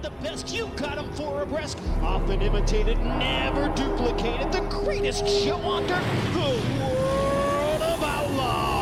the best, you got 'em for abreast. Often imitated, never duplicated. The greatest show on dirt, the World of Outlaws.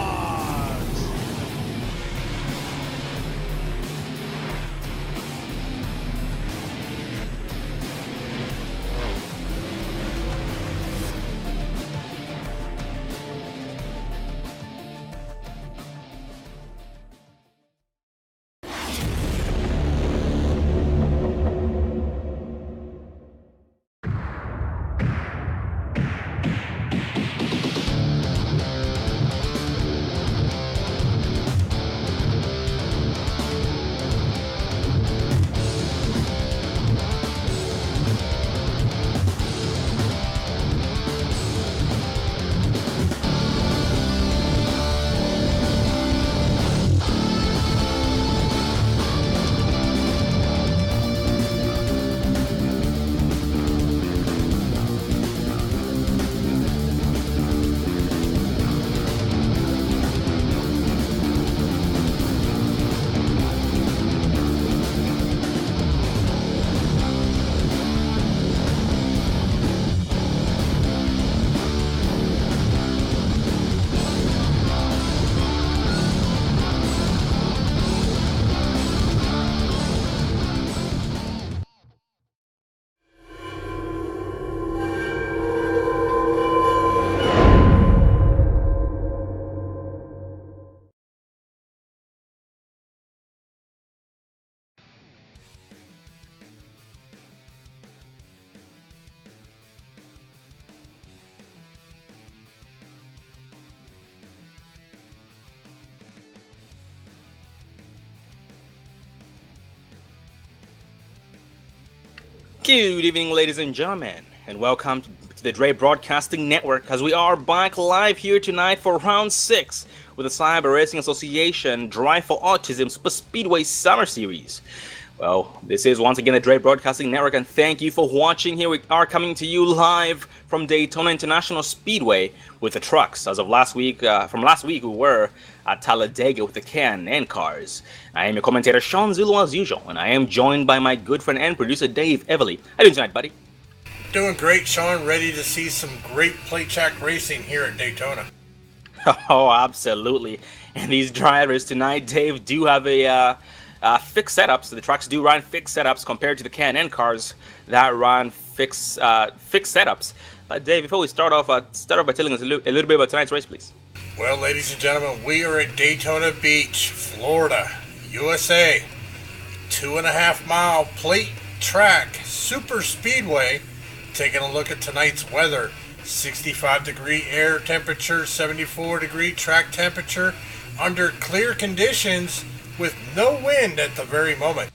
Good evening, ladies and gentlemen, and welcome to the Dre Broadcasting Network as we are back live here tonight for Round 6 with the Cyber Racing Association Drive for Autism Super Speedway Summer Series. Well, this is once again the Dre Broadcasting Network, and thank you for watching. Here we are coming to you live from Daytona International Speedway with the trucks. As of last week, from last week, we were at Talladega with the Can-Am cars. I am your commentator, Sean Zulu, as usual, and I am joined by my good friend and producer, Dave Everly. How are you doing tonight, buddy? Doing great, Sean. Ready to see some great plate track racing here at Daytona. Oh, absolutely. And these drivers tonight, Dave, do have a fixed setups. The trucks do run fixed setups compared to the Can-Am cars that run fixed setups. But Dave, before we start off by telling us a little bit about tonight's race, please. Well, ladies and gentlemen, we are at Daytona Beach, Florida, USA. 2.5 mile plate track super speedway. Taking a look at tonight's weather. 65-degree air temperature, 74-degree track temperature, under clear conditions with no wind at the very moment.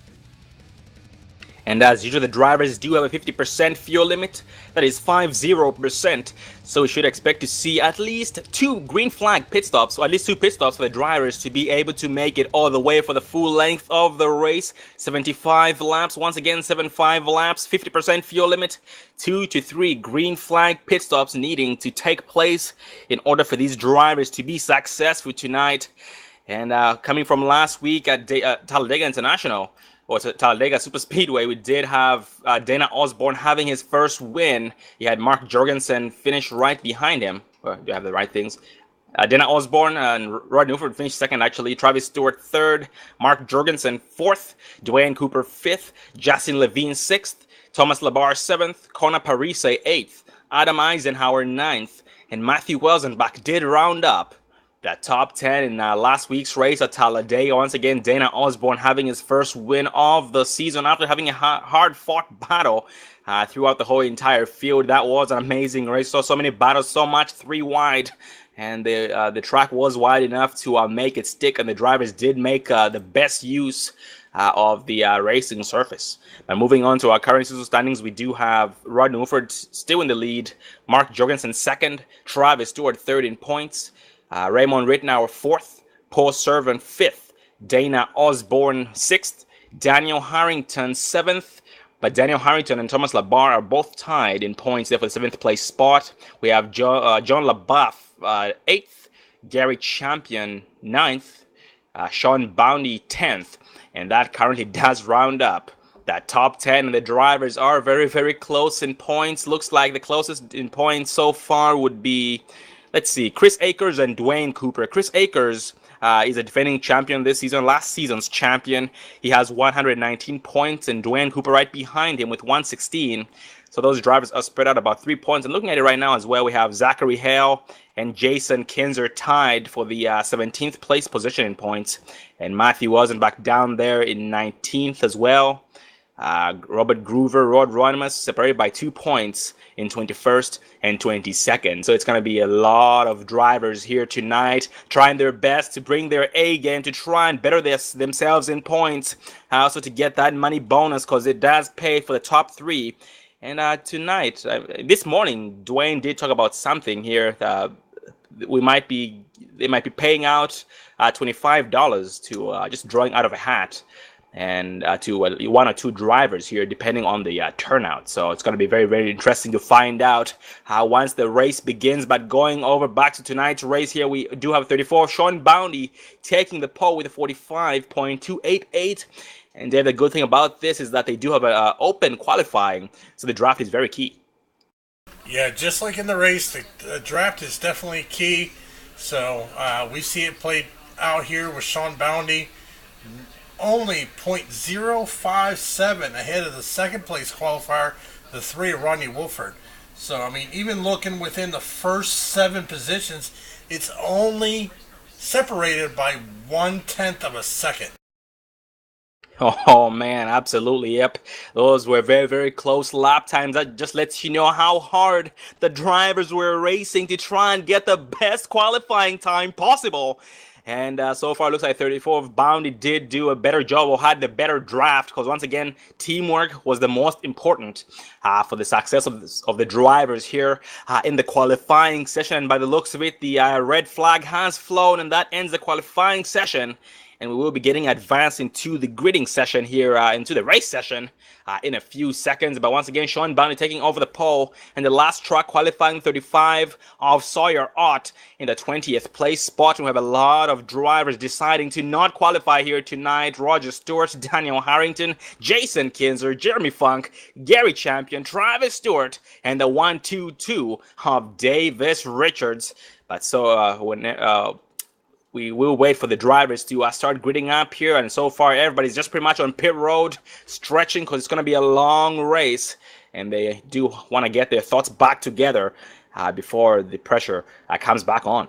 And as usual, the drivers do have a 50% fuel limit. That is 50%. So we should expect to see at least 2 green flag pit stops, or at least 2 pit stops for the drivers to be able to make it all the way for the full length of the race. 75 laps, once again, 75 laps, 50% fuel limit, 2 to 3 green flag pit stops needing to take place in order for these drivers to be successful tonight. And coming from last week at Talladega International, or Talladega Super Speedway, we did have Dana Osborne having his first win. He had Mark Jorgensen finish right behind him. Do I have the right things? Dana Osborne and Rod Newford finished second, actually. Travis Stewart third. Mark Jorgensen fourth. Dwayne Cooper fifth. Justin Levine sixth. Thomas Labar seventh. Connor Parise eighth. Adam Eisenhower ninth. And Matthew Welsenbach did round up that top 10 in last week's race at Talladega. Once again, Dana Osborne having his first win of the season after having a hard-fought battle throughout the whole entire field. That was an amazing race. So many battles, so much 3 wide. And the track was wide enough to make it stick, and the drivers did make the best use of the racing surface. But moving on to our current season standings, we do have Rod Newford still in the lead, Mark Jorgensen second, Travis Stewart third in points, Raymond Rittenauer fourth, Paul Servant fifth, Dana Osborne sixth, Daniel Harrington seventh. But Daniel Harrington and Thomas Labar are both tied in points there for the 7th place spot. We have John LaBeouf 8th, Gary Champion 9th, Sean Boundy 10th, and that currently does round up that top 10, and the drivers are very, very close in points. Looks like the closest in points so far would be, let's see, Chris Akers and Dwayne Cooper. Chris Akers is a defending champion this season, last season's champion. He has 119 points, and Dwayne Cooper right behind him with 116. So those drivers are spread out about 3 points. And looking at it right now as well, we have Zachary Hale and Jason Kinzer tied for the 17th place position in points. And Matthew wasn't back down there in 19th as well. Robert Groover, Rod Ronimus separated by 2 points in 21st and 22nd. So it's going to be a lot of drivers here tonight trying their best to bring their A game to try and better themselves in points. Also to get that money bonus, because it does pay for the top 3. And tonight, this morning, Dwayne did talk about something here. They might be paying out $25 to just drawing out of a hat, and to 1 or 2 drivers here, depending on the turnout. So it's going to be very, very interesting to find out how once the race begins. But going over back to tonight's race here, we do have 34. Sean Bounty taking the pole with a 45.288. And Dave, the good thing about this is that they do have an open qualifying, so the draft is very key. Yeah, just like in the race, the draft is definitely key. So we see it played out here with Sean Bounty. Only .057 ahead of the second place qualifier, the 3 of Rodney Wolford. So, I mean, even looking within the first 7 positions, it's only separated by 1/10 of a second. Oh man, absolutely, yep. Those were very, very close lap times. That just lets you know how hard the drivers were racing to try and get the best qualifying time possible. And so far, it looks like 34 of Bounty did do a better job, or had the better draft, because once again, teamwork was the most important for the success of the drivers here in the qualifying session. And by the looks of it, the red flag has flown, and that ends the qualifying session. And we will be getting advanced into the gridding session here, into the race session in a few seconds. But once again, Sean Bounty taking over the pole, and the last truck qualifying 35 of Sawyer Ott in the 20th place spot. And we have a lot of drivers deciding to not qualify here tonight. Roger Stewart, Daniel Harrington, Jason Kinzer, Jeremy Funk, Gary Champion, Travis Stewart, and the 1-2-2 of Davis Richards. But so we will wait for the drivers to start gridding up here. And so far, everybody's just pretty much on pit road, stretching, because it's going to be a long race. And they do want to get their thoughts back together before the pressure comes back on.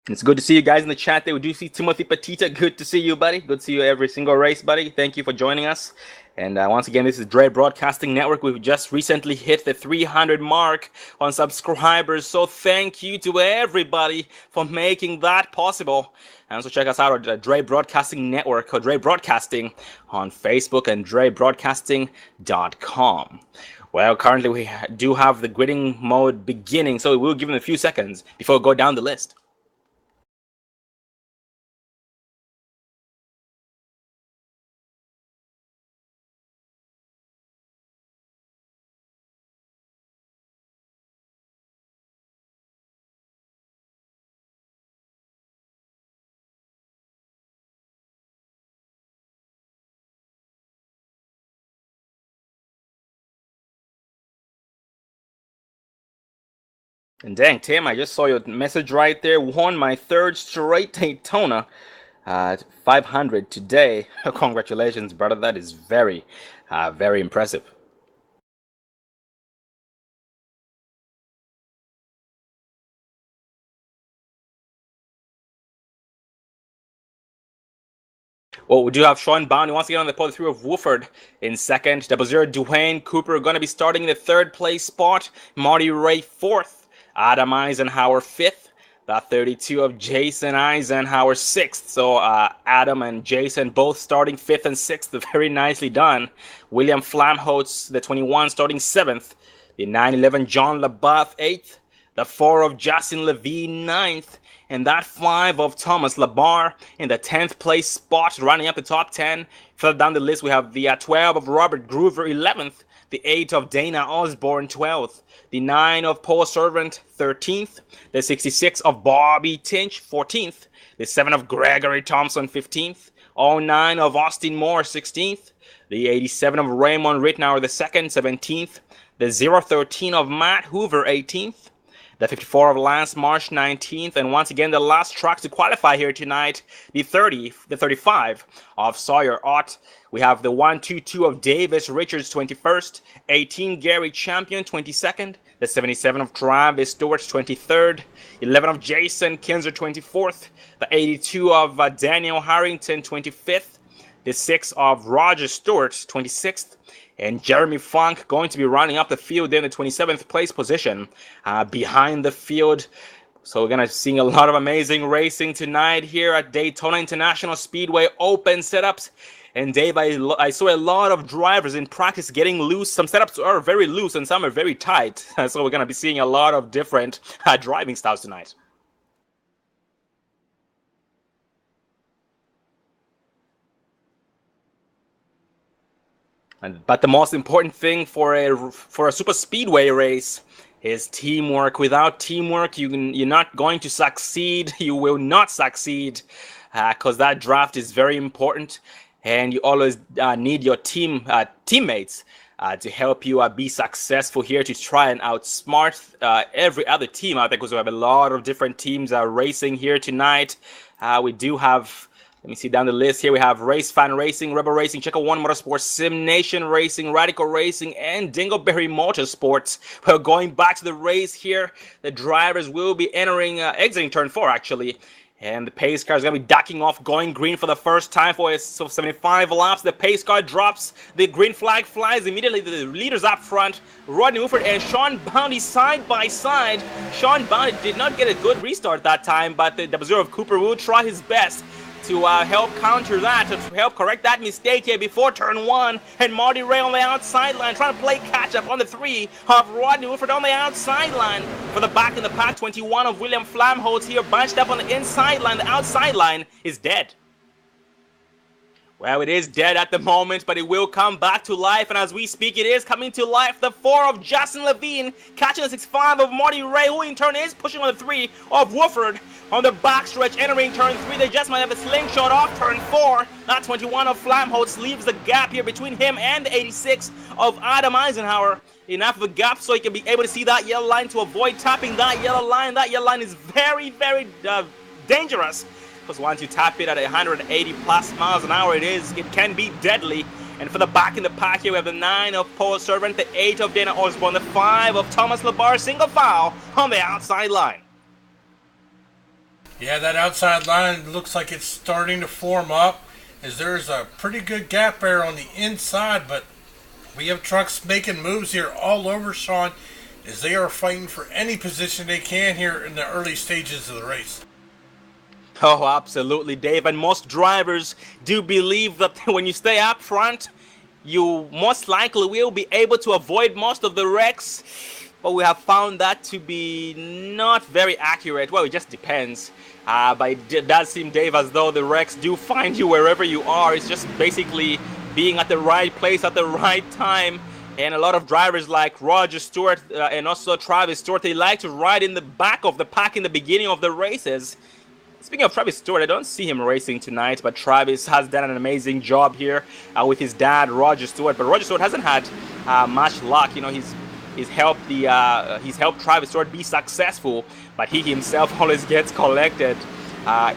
It's good to see you guys in the chat there. We do see Timothy Petita. Good to see you, buddy. Good to see you every single race, buddy. Thank you for joining us. And once again, this is Dre Broadcasting Network. We've just recently hit the 300 mark on subscribers. So thank you to everybody for making that possible. And also check us out at Dre Broadcasting Network, or Dre Broadcasting on Facebook, and DreBroadcasting.com. Well, currently we do have the gridding mode beginning, so we'll give them a few seconds before we go down the list. And dang, Tim, I just saw your message right there. Won my 3rd straight Daytona. 500 today. Congratulations, brother. That is very, very impressive. Well, we do have Sean Bounty once again on the pole, 3 of Wooford in second. 00 Dwayne Cooper going to be starting in the 3rd place spot. Marty Ray 4th. Adam Eisenhower 5th. That 32 of Jason Eisenhower 6th. So Adam and Jason both starting 5th and 6th. Very nicely done. William Flamholtz, the 21, starting 7th. The 911 John Labath 8th. The 4 of Justin Levine 9th. And that 5 of Thomas Labar in the 10th place spot, running up the top 10. Further down the list, we have the 12 of Robert Groover 11th. The 8 of Dana Osborne 12th. The 9 of Paul Servant 13th. The 66 of Bobby Tinch 14th. The 7 of Gregory Thompson 15th. 09 of Austin Moore, 16th. The 87 of Raymond Rittenauer, the 2nd, 17th. The 013 of Matt Hoover, 18th. The 54 of Lance Marsh, 19th. And once again, the last truck to qualify here tonight, the 35 of Sawyer Ott. We have the 122 of Davis Richards, 21st. 18 Gary Champion, 22nd. The 77 of Travis Stewart, 23rd. 11 of Jason Kinzer, 24th. The 82 of Daniel Harrington, 25th. The 6 of Roger Stewart, 26th. And Jeremy Funk going to be running up the field in the 27th place position behind the field. So we're going to see a lot of amazing racing tonight here at Daytona International Speedway Open setups. And Dave, I saw a lot of drivers in practice getting loose. Some setups are very loose and some are very tight. So we're going to be seeing a lot of different driving styles tonight. But the most important thing for a super speedway race is teamwork. Without teamwork, you're not going to succeed. You will not succeed because that draft is very important, and you always need your teammates to help you be successful here, to try and outsmart every other team out there, because we have a lot of different teams racing here tonight. We do have, let me see down the list here. We have Race Fan Racing, Rebel Racing, Checker One Motorsports, Sim Nation Racing, Radical Racing, and Dingleberry Motorsports. We're going back to the race here. The drivers will be exiting turn 4 actually. And the pace car is going to be ducking off, going green for the first time for 75 laps. The pace car drops. The green flag flies immediately. The leaders up front, Rodney Wolford and Sean Bounty side by side. Sean Bounty did not get a good restart that time, but the 00 of Cooper will try his best to help counter that, to help correct that mistake here before turn 1. And Marty Ray on the outside line, trying to play catch-up on the 3 of Rodney Wolford on the outside line. For the back in the pack, 21 of William Flamholtz here, bunched up on the inside line. The outside line is dead. Well, it is dead at the moment, but it will come back to life. And as we speak, it is coming to life. The 4 of Justin Levine catching the 6-5 of Marty Ray, who in turn is pushing on the 3 of Wooford. On the backstretch, entering turn 3, they just might have a slingshot off turn 4. That 21 of Flamholtz leaves the gap here between him and the 86 of Adam Eisenhower. Enough of a gap so he can be able to see that yellow line to avoid tapping that yellow line. That yellow line is very, very dangerous, because once you tap it at 180 plus miles an hour, it can be deadly. And for the back in the pack here, we have the 9 of Paul Servant, the 8 of Dana Osborne, the 5 of Thomas Labar, single foul on the outside line. Yeah, that outside line looks like it's starting to form up, as there's a pretty good gap there on the inside, but we have trucks making moves here all over, Sean, as they are fighting for any position they can here in the early stages of the race. Oh, absolutely, Dave. And most drivers do believe that when you stay up front, you most likely will be able to avoid most of the wrecks. But we have found that to be not very accurate. Well, it just depends. But it does seem, Dave, as though the wrecks do find you wherever you are. It's just basically being at the right place at the right time. And a lot of drivers like Roger Stewart and also Travis Stewart, they like to ride in the back of the pack in the beginning of the races. Speaking of Travis Stewart, I don't see him racing tonight, but Travis has done an amazing job here with his dad, Roger Stewart. But Roger Stewart hasn't had much luck. You know, he's helped Travis Stewart be successful, but he himself always gets collected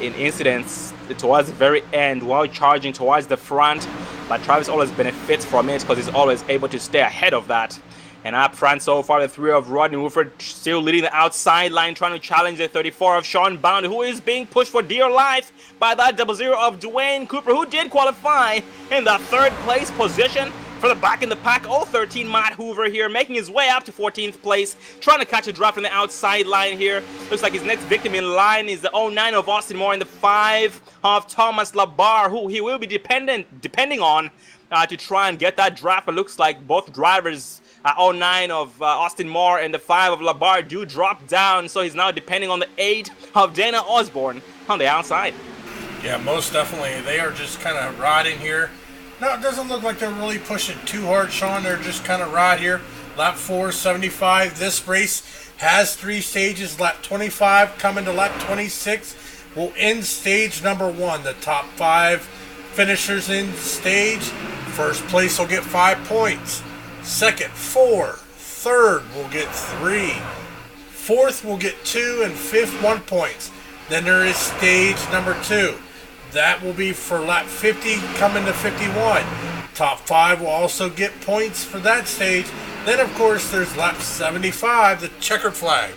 in incidents towards the very end while charging towards the front. But Travis always benefits from it because he's always able to stay ahead of that. And up front so far, the 3 of Rodney Wolford still leading the outside line, trying to challenge the 34 of Sean Bound, who is being pushed for dear life by that 00 of Dwayne Cooper, who did qualify in the 3rd place position. For the back in the pack, 013 Matt Hoover here, making his way up to 14th place, trying to catch a drop from the outside line here. Looks like his next victim in line is the 09 of Austin Moore and the 5 of Thomas Labar, who he will be depending on to try and get that draft. It looks like both drivers, 09 of Austin Moore and the 5 of Labar, do drop down, so he's now depending on the 8 of Dana Osborne on the outside. Yeah, most definitely. They are just kind of riding here. No, it doesn't look like they're really pushing too hard, Sean. They're just kind of ride here. Lap 4, 75. This race has 3 stages. Lap 25 coming to lap 26 will end stage number 1. The top 5 finishers in stage. First place will get 5 points. Second, 4. Third will get 3. Fourth will get 2, and fifth 1 point. Then there is stage number 2. That will be for lap 50 coming to 51. Top 5 will also get points for that stage. Then, of course, there's lap 75, the checkered flag.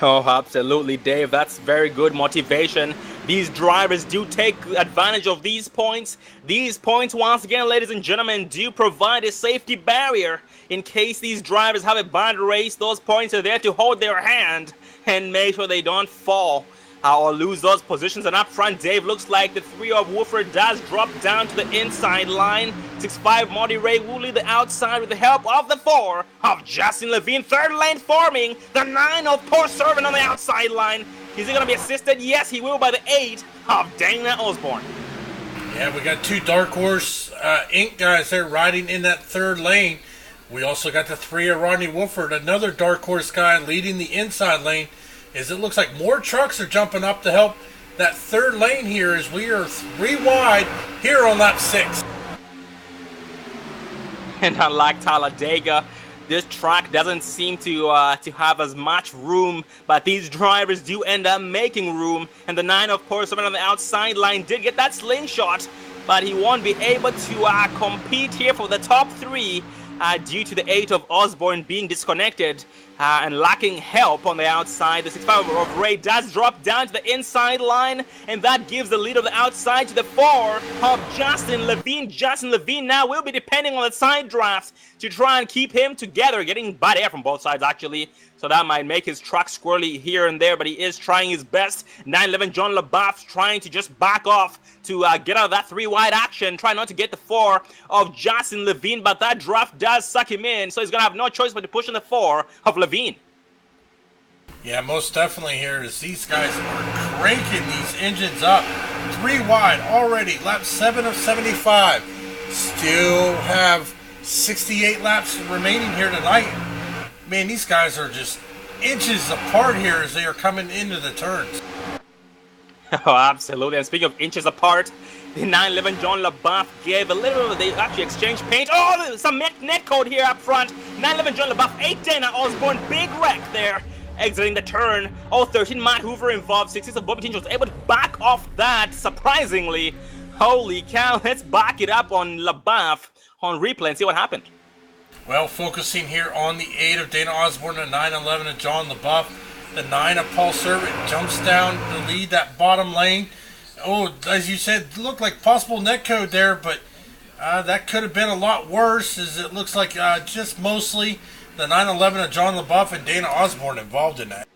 Oh, absolutely, Dave. That's very good motivation. These drivers do take advantage of these points. These points, once again, ladies and gentlemen, do provide a safety barrier. In case these drivers have a bad race, those points are there to hold their hand and make sure they don't fall or lose those positions. And up front, Dave, looks like the 3 of Woofer does drop down to the inside line. 6-5 Marty Ray will lead the outside with the help of the 4 of Justin Levine. Third lane forming. The 9 of Poor Servant on the outside line. Is he going to be assisted? Yes, he will by the 8 of Dana Osborne. Yeah, we got 2 Dark Horse Inc. guys there riding in that third lane. We also got the 3 of Rodney Wolford, another Dark Horse guy leading the inside lane. As it looks like more trucks are jumping up to help that third lane here as we are 3 wide here on lap 6. And unlike Talladega, this track doesn't seem to have as much room, but these drivers do end up making room. And the 9 of Poor Servant on the outside line did get that slingshot, but he won't be able to compete here for the top 3 due to the 8 of Osborne being disconnected and lacking help on the outside. The 6-5 of Ray does drop down to the inside line, and that gives the lead of the outside to the 4 of Justin Levine. Justin Levine now will be depending on the side drafts to try and keep him together, getting bad air from both sides actually. So that might make his truck squirrely here and there, but he is trying his best. 9-11 John LaBeouf trying to just back off to get out of that 3 wide action, try not to get the 4 of Justin Levine, but that draft does suck him in, so he's going to have no choice but to push in the 4 of Levine. Yeah, most definitely here is these guys are cranking these engines up. 3 wide already, lap 7 of 75. Still have 68 laps remaining here tonight. Man, these guys are just inches apart here as they are coming into the turns. Oh, absolutely. And speaking of inches apart, the 911 John LaBeouf gave a little, they actually exchanged paint. Oh, some net code here up front. 911 John LaBeouf, 8 Dana Osborne, big wreck there. Exiting the turn. Oh, 13 Matt Hoover involved. 6 of Bobby Tinch was able to back off that, surprisingly. Holy cow, let's back it up on LaBeouf on replay and see what happened. Well, focusing here on the 8 of Dana Osborne, the 9-11 of John LaBeouf. The 9 of Paul Servant jumps down to lead that bottom lane. Oh, as you said, looked like possible netcode there, but that could have been a lot worse, as it looks like just mostly the 9-11 of John LaBeouf and Dana Osborne involved in that.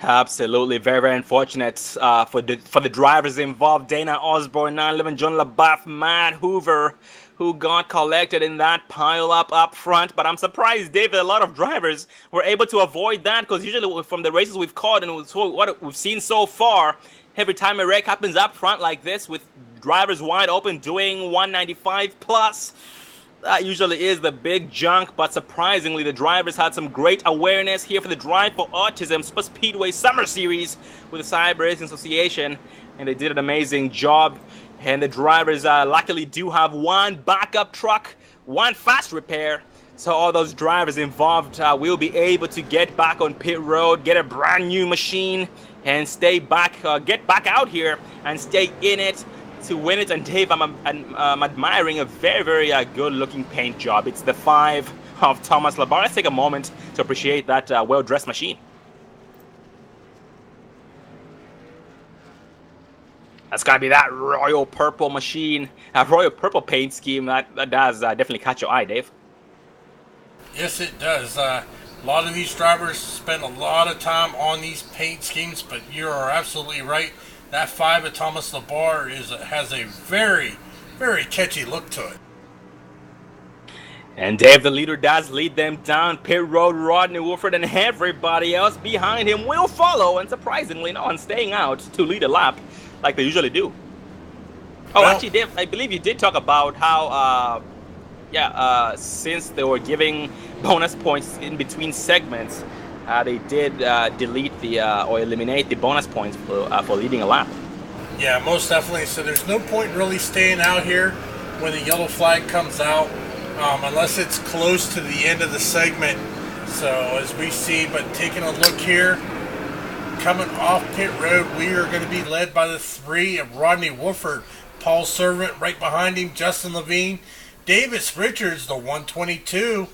Absolutely, very, very unfortunate for the drivers involved. Dana Osborne, 9-11 John LaBeouf, Matt Hoover, who got collected in that pile up front. But I'm surprised, David, a lot of drivers were able to avoid that, because usually from the races we've caught and what we've seen so far, every time a wreck happens up front like this with drivers wide open doing 195 plus, that usually is the big junk. But surprisingly, the drivers had some great awareness here for the Drive for Autism Super Speedway Summer Series with the Cyber Racing Association, and they did an amazing job. And the drivers luckily do have 1 backup truck, 1 fast repair. So all those drivers involved will be able to get back on pit road, get a brand new machine, and stay back, get back out here and stay in it to win it. And Dave, I'm admiring a very, very good looking paint job. It's the 5 of Thomas Labar. Let's take a moment to appreciate that well-dressed machine. That's gotta be that royal purple machine, royal purple paint scheme. That does definitely catch your eye, Dave. Yes, it does. A lot of these drivers spend a lot of time on these paint schemes, but you are absolutely right. That 5 of Thomas Labar has a very, very catchy look to it. And Dave, the leader, does lead them down pit road. Rodney Wolford and everybody else behind him will follow, and surprisingly, no one's staying out to lead a lap like they usually do. Oh, well, actually, Dave, I believe you did talk about how, since they were giving bonus points in between segments, they did delete the or eliminate the bonus points for leading a lap. Yeah, most definitely. So there's no point really staying out here when the yellow flag comes out, unless it's close to the end of the segment. So as we see, but taking a look here, coming off pit road, we are going to be led by the 3 of Rodney Wolford, Paul Servant right behind him, Justin Levine, Davis Richards, the 122,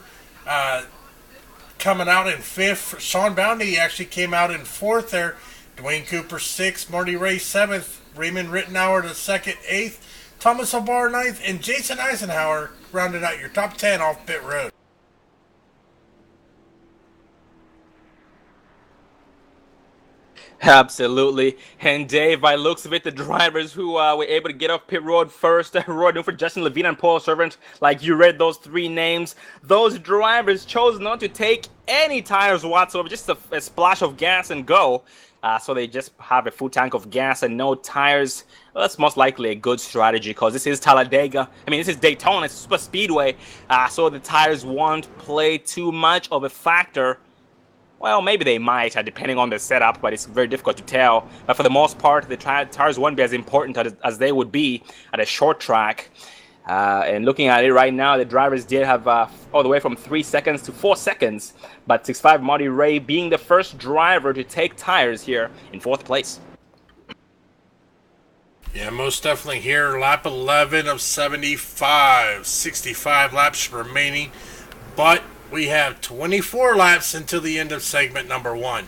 coming out in 5th. Sean Bounty actually came out in 4th there. Dwayne Cooper 6th, Marty Ray 7th, Raymond Rittenauer the 2nd, 8th, Thomas O'Barr 9th, and Jason Eisenhower rounded out your top 10 off pit road. Absolutely. And Dave, by looks of it, the drivers who were able to get off pit road first, Roy for Justin Levine and Paul Servant, like you read those 3 names, those drivers chose not to take any tires whatsoever, just a splash of gas and go. So they just have a full tank of gas and no tires. Well, that's most likely a good strategy because this is Talladega. I mean, this is Daytona, it's super speedway. So the tires won't play too much of a factor. Well, maybe they might, depending on the setup, but it's very difficult to tell. But for the most part, the tires won't be as important as they would be at a short track. And looking at it right now, the drivers did have all the way from 3 seconds to 4 seconds. But 6'5" Marty Ray being the first driver to take tires here in 4th place. Yeah, most definitely here. Lap 11 of 75. 65 laps remaining. But we have 24 laps until the end of segment number 1.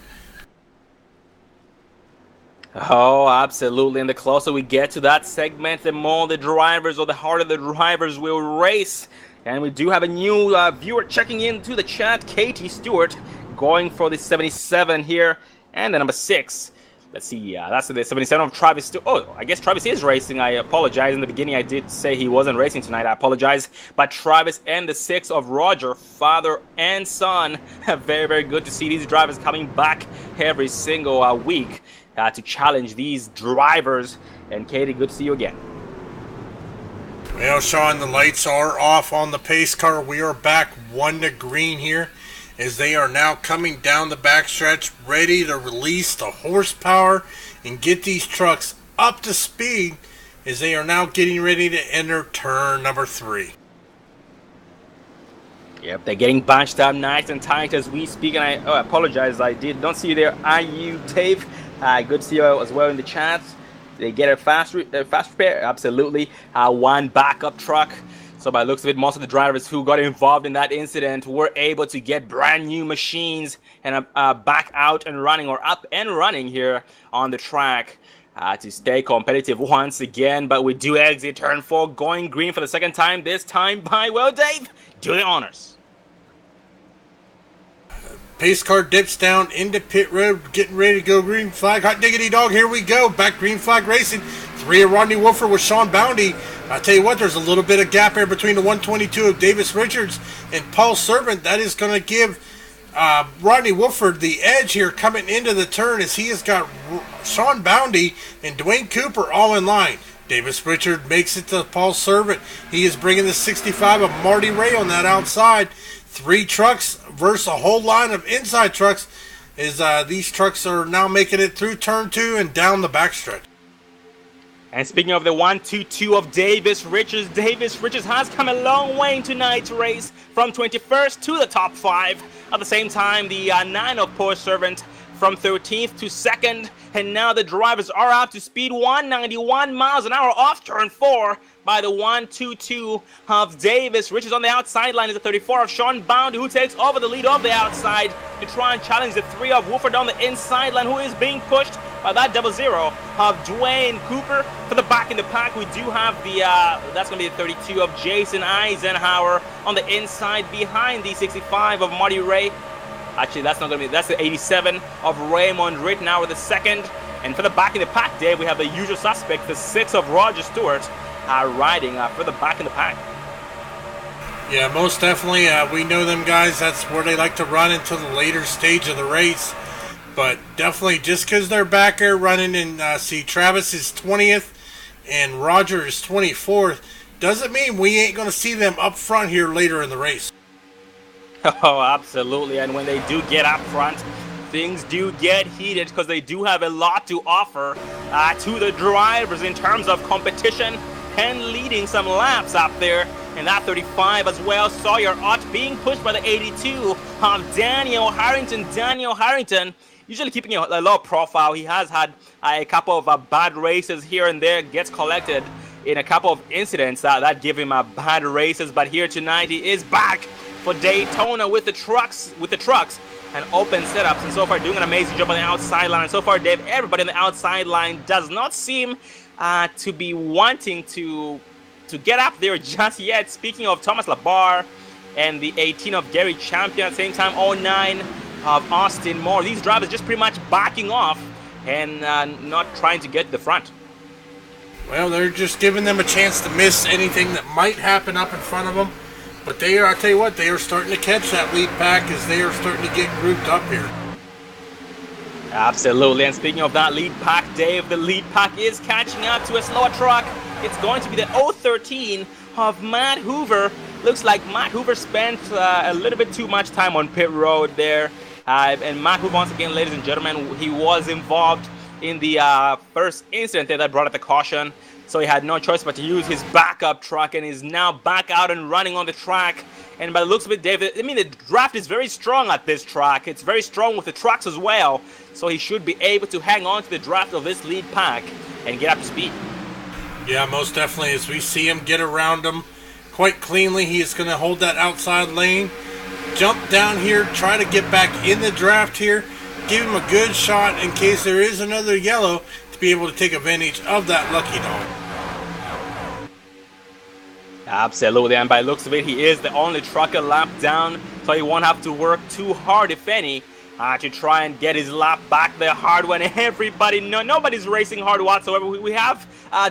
Oh, absolutely. And the closer we get to that segment, the more the drivers or the harder the drivers will race. And we do have a new viewer checking into the chat, Katie Stewart, going for the 77 here. And the number 6. Let's see, that's the 77 of Travis. Oh, I guess Travis is racing. I apologize. In the beginning, I did say he wasn't racing tonight. I apologize. But Travis and the 6 of Roger, father and son. Very, very good to see these drivers coming back every single week to challenge these drivers. And Katie, good to see you again. Well, Sean, the lights are off on the pace car. We are back 1 to green here, as they are now coming down the backstretch, ready to release the horsepower and get these trucks up to speed, as they are now getting ready to enter turn number 3. Yep, they're getting bunched up nice and tight as we speak, and I apologize, I don't see you there. Are you, Dave? Good to see you as well in the chat. They get a fast repair, absolutely. 1 backup truck. So by the looks of it, most of the drivers who got involved in that incident were able to get brand new machines and back out and running, or up and running here on the track to stay competitive once again. But we do exit turn 4, going green for the 2nd time, this time by, well, Dave, do the honors. Pace car dips down into pit road, getting ready to go green flag. Hot diggity dog, here we go. Back green flag racing. 3 of Rodney Wolford with Sean Bounty. I tell you what, there's a little bit of gap here between the 122 of Davis Richards and Paul Servant. That is going to give Rodney Wolford the edge here coming into the turn, as he has got Sean Bounty and Dwayne Cooper all in line. Davis Richard makes it to Paul Servant. He is bringing the 65 of Marty Ray on that outside. 3 trucks versus a whole line of inside trucks, as these trucks are now making it through turn 2 and down the backstretch. And speaking of the 1-2-2 of Davis Richards has come a long way in tonight's race, from 21st to the top 5. At the same time, the 9 of Paul Servant from 13th to 2nd. And now the drivers are up to speed, 191 miles an hour off turn 4 by the 1-2-2 of Davis. Richards on the outside line is the 34 of Sean Boundy, who takes over the lead of the outside to try and challenge the 3 of Wolford on the inside line, who is being pushed by that 00 of Dwayne Cooper. For the back in the pack, we do have the, that's going to be the 32 of Jason Eisenhower on the inside behind the 65 of Marty Ray. Actually, that's not going to be, that's the 87 of Raymond Rittenauer the 2nd. And for the back in the pack, Dave, we have the usual suspect, the 6 of Roger Stewart, riding for the back in the pack. Yeah, most definitely. We know them guys. That's where they like to run until the later stage of the race. But definitely, just because they're back there running and see Travis is 20th and Roger is 24th, doesn't mean we ain't going to see them up front here later in the race. Oh, absolutely. And when they do get up front, things do get heated because they do have a lot to offer to the drivers in terms of competition and leading some laps up there. And that 35 as well, Sawyer Ott being pushed by the 82 of Daniel Harrington. Daniel Harrington usually keeping a low profile. He has had a couple of bad races here and there, gets collected in a couple of incidents that give him bad races. But here tonight he is back for Daytona with the trucks and open setups, and so far doing an amazing job on the outside line. And so far, Dave, everybody on the outside line does not seem to be wanting to get up there just yet. Speaking of Thomas Labar and the 18 of Gary Champion, at the same time 09 of Austin Moore, these drivers just pretty much backing off and not trying to get to the front. Well, they're just giving them a chance to miss anything that might happen up in front of them. But they are, I'll tell you what, they are starting to catch that lead pack as they are starting to get grouped up here. Absolutely, and speaking of that lead pack, Dave, the lead pack is catching up to a slower truck. It's going to be the 013 of Matt Hoover. Looks like Matt Hoover spent a little bit too much time on pit road there. And Matt Hoover, once again, ladies and gentlemen, he was involved in the first incident there that brought out the caution. So he had no choice but to use his backup truck, and is now back out and running on the track. And by the looks of it, Dave, I mean, the draft is very strong at this track. It's very strong with the trucks as well. So he should be able to hang on to the draft of this lead pack and get up to speed. Yeah, most definitely. As we see him get around them quite cleanly, he is going to hold that outside lane, jump down here, try to get back in the draft here, give him a good shot in case there is another yellow to be able to take advantage of that lucky dog. Absolutely, and by the looks of it, he is the only truck a lap down, so he won't have to work too hard, if any, to try and get his lap back there hard when everybody, nobody's racing hard whatsoever. We have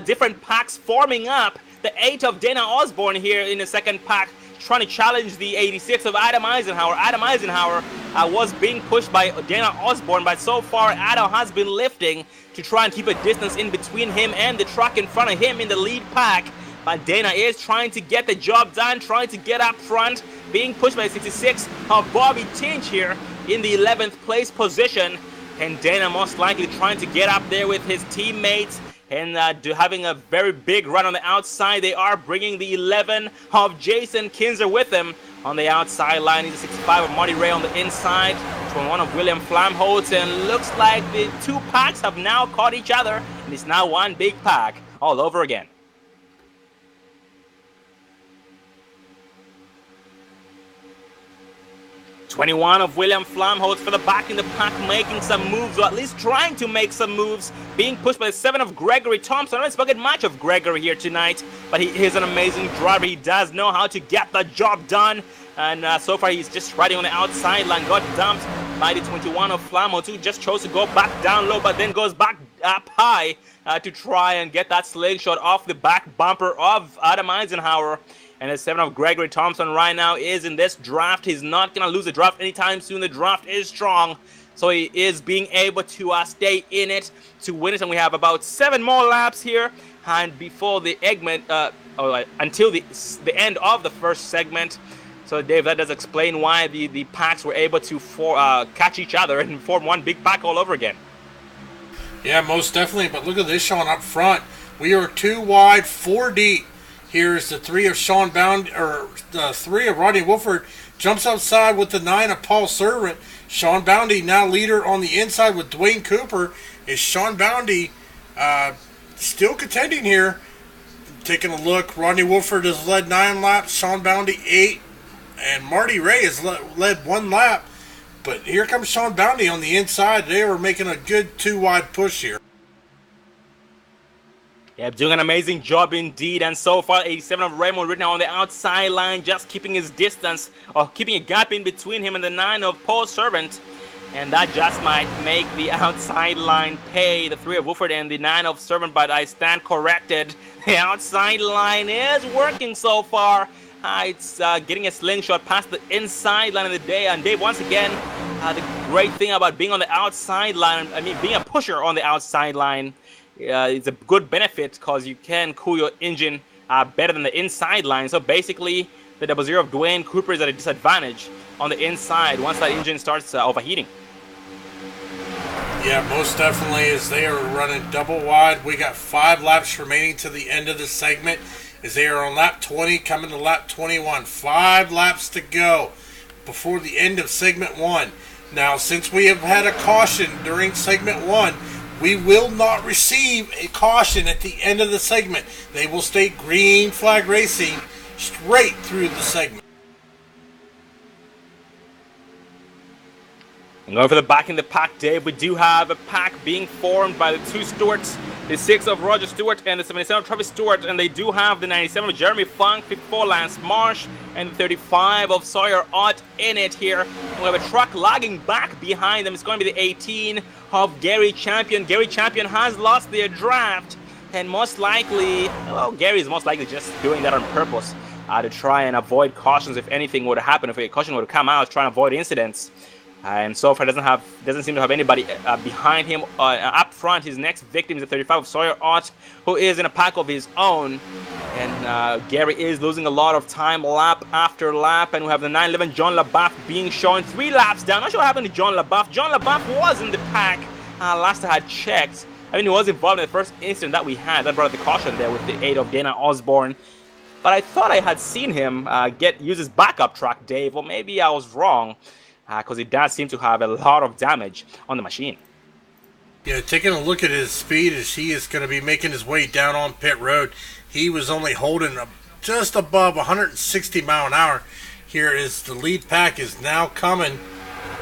different packs forming up. The 8 of Dana Osborne here in the second pack, trying to challenge the 86 of Adam Eisenhower. Adam Eisenhower was being pushed by Dana Osborne, but so far Adam has been lifting to try and keep a distance in between him and the truck in front of him in the lead pack. But Dana is trying to get the job done, trying to get up front, being pushed by 66 of Bobby Tinch here in the 11th place position. And Dana most likely trying to get up there with his teammates and having a very big run on the outside. They are bringing the 11 of Jason Kinzer with them on the outside line. He's a 65 of Marty Ray on the inside. 21 of William Flamholtz. And looks like the two packs have now caught each other. And it's now one big pack all over again. 21 of William Flamholtz for the back in the pack, making some moves, or at least trying to make some moves, being pushed by the 7 of Gregory Thompson. I don't expect much of Gregory here tonight, but he is an amazing driver. He does know how to get the job done, and so far he's just riding on the outside line. Got dumped by the 21 of Flamholtz, who just chose to go back down low, but then goes back up high to try and get that slingshot off the back bumper of Adam Eisenhower. And the 7 of Gregory Thompson right now is in this draft. He's not going to lose the draft anytime soon. The draft is strong. So he is being able to stay in it to win it. And we have about 7 more laps here. And before the until the end of the first segment. So Dave, that does explain why the packs were able to catch each other and form one big pack all over again. Yeah, most definitely. But look at this, Sean, up front. We are 2 wide, 4 deep. Here's the 3 of Sean Bound, or the 3 of Rodney Wolford. Jumps outside with the 9 of Paul Servant. Sean Boundy now leader on the inside with Dwayne Cooper. Is Sean Boundy still contending here? Taking a look, Rodney Wolford has led 9 laps. Sean Boundy 8. And Marty Ray has led 1 lap. But here comes Sean Boundy on the inside. They are making a good 2 wide push here. Yeah, doing an amazing job indeed. And so far, 87 of Raymond Ridner on the outside line, just keeping his distance, or keeping a gap in between him and the 9 of Paul Servant. And that just might make the outside line pay. The 3 of Wolford and the 9 of Servant, but I stand corrected. The outside line is working so far. It's getting a slingshot past the inside line of the day. And Dave, once again, the great thing about being on the outside line, being a pusher on the outside line, it's a good benefit because you can cool your engine better than the inside line. So basically, the 00 of Dwayne Cooper is at a disadvantage on the inside once that engine starts overheating. Yeah, most definitely, as they are running double wide. We got 5 laps remaining to the end of the segment, as they are on lap 20, coming to lap 21. 5 laps to go before the end of segment 1. Now, since we have had a caution during segment 1, we will not receive a caution at the end of the segment. They will stay green flag racing straight through the segment. And going for the back in the pack, Dave, we do have a pack being formed by the 2 Stewarts, the 6 of Roger Stewart and the 77 of Travis Stewart, and they do have the 97 of Jeremy Funk, 54 Lance Marsh, and the 35 of Sawyer Ott in it here. And we have a truck lagging back behind them. It's going to be the 18 of Gary Champion. Gary Champion has lost their draft, and most likely, well, Gary is most likely just doing that on purpose to try and avoid cautions if anything would happen. If a caution would come out, trying to avoid incidents. And so far doesn't seem to have anybody behind him. Up front, his next victim is the 35 of Sawyer Ott, who is in a pack of his own. And Gary is losing a lot of time lap after lap. And we have the 911 John LaBeouf being shown 3 laps down. Not sure what happened to John LaBeouf. John LaBeouf was in the pack last I had checked. I mean, he was involved in the first incident that we had. That brought the caution there with the 8 of Dana Osborne. But I thought I had seen him use his backup truck, Dave. Well, maybe I was wrong. Because he does seem to have a lot of damage on the machine. Yeah, taking a look at his speed as he is going to be making his way down on pit road. He was only holding just above 160 mile an hour. Here is the lead pack is now coming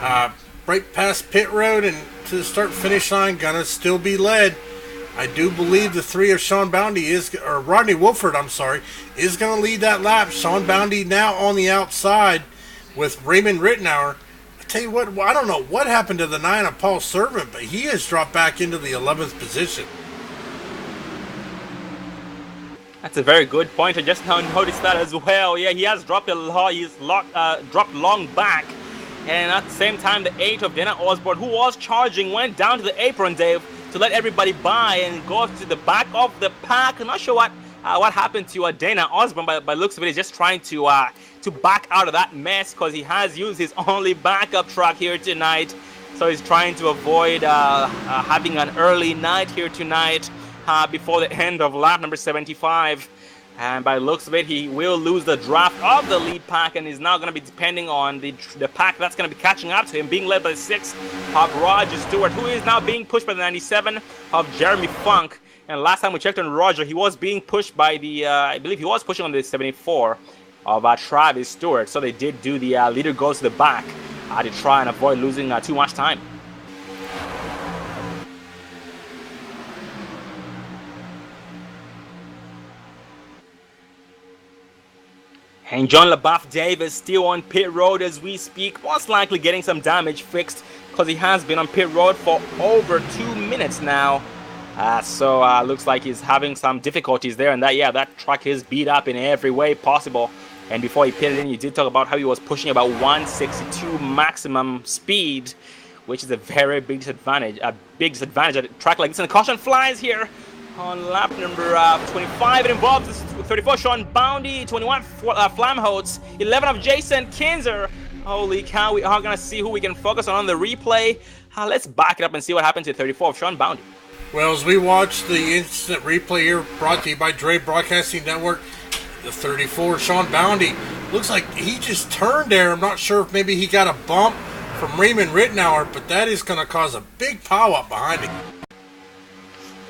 right past pit road, and to the start finish line gonna still be led. I do believe the 3 of Sean Bounty Rodney Wolford, is going to lead that lap. Sean Bounty now on the outside with Raymond Rittenauer. Tell you what, I don't know what happened to the 9 of Paul Servant, but he has dropped back into the 11th position. That's a very good point. I just now noticed that as well. Yeah, he has dropped dropped long back. And at the same time, the 8 of Dana Osborne, who was charging, went down to the apron, Dave, to let everybody by and go to the back of the pack. I'm not sure what happened to Dana Osborne, but by looks of it, he's just trying to back out of that mess because he has used his only backup truck here tonight. So he's trying to avoid having an early night here tonight before the end of lap number 75. And by looks of it, he will lose the draft of the lead pack and is now going to be depending on the pack that's going to be catching up to him, being led by the 6 of Roger Stewart, who is now being pushed by the 97 of Jeremy Funk. And last time we checked on Roger, he was being pushed by the, I believe he was pushing on the 74 of Travis Stewart. So they did do the leader goes to the back to try and avoid losing too much time. And John LaBeouf, Dave, is still on pit road as we speak, most likely getting some damage fixed because he has been on pit road for over 2 minutes now. So looks like he's having some difficulties there, and that truck is beat up in every way possible. And before he pitted in, you did talk about how he was pushing about 162 maximum speed, which is a very big disadvantage. A big disadvantage at a track like this. And the caution flies here on lap number 25. It involves 34 Sean Bounty, 21 Flamholtz, 11 of Jason Kinzer. Holy cow, we are going to see who we can focus on the replay. Let's back it up and see what happened to 34 of Sean Bounty. Well, as we watch the instant replay here brought to you by Dre Broadcasting Network, the 34 Sean Bounty looks like he just turned there. I'm not sure if maybe he got a bump from Raymond Rittenauer, but that is going to cause a big pow-up behind him.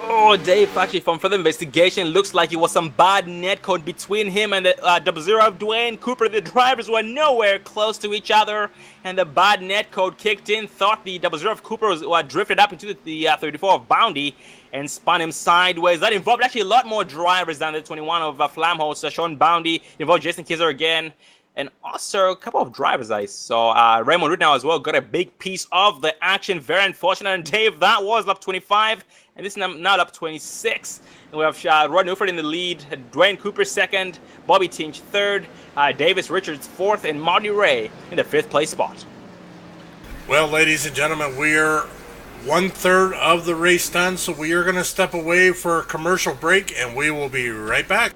Oh, Dave, actually, from further investigation, looks like it was some bad netcode between him and the 00 of Dwayne Cooper. The drivers were nowhere close to each other, and the bad netcode kicked in. Thought the 00 of Cooper was drifted up into the 34 of Bounty and spun him sideways. That involved actually a lot more drivers than the 21 of Flamholtz. Sean Bounty involved Jason Kizer again. And also a couple of drivers I saw. Raymond Rittenauer as well got a big piece of the action. Very unfortunate. And Dave, that was lap 25. And this is now lap 26. And we have Rod Newford in the lead. Dwayne Cooper second. Bobby Tinch third. Davis Richards fourth. And Marty Ray in the 5th place spot. Well, ladies and gentlemen, we are 1/3 of the race done. So we are going to step away for a commercial break. And we will be right back.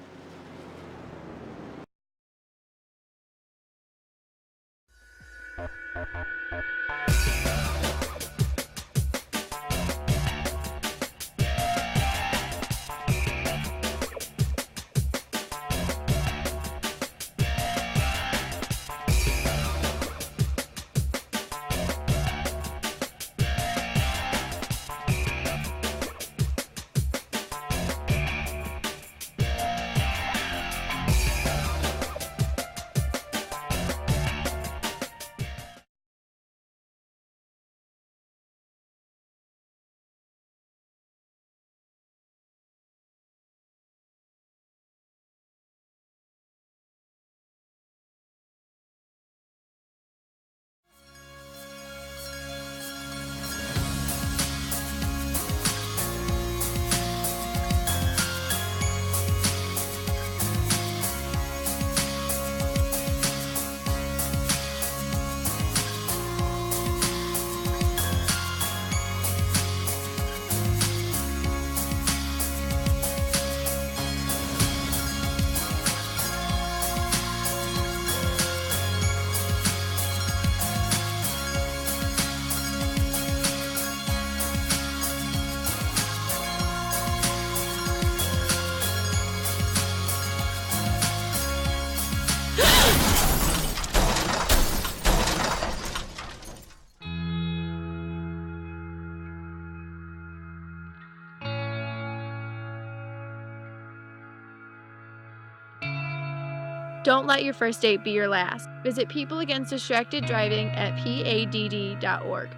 Don't let your first date be your last. Visit People Against Distracted Driving at PADD.org.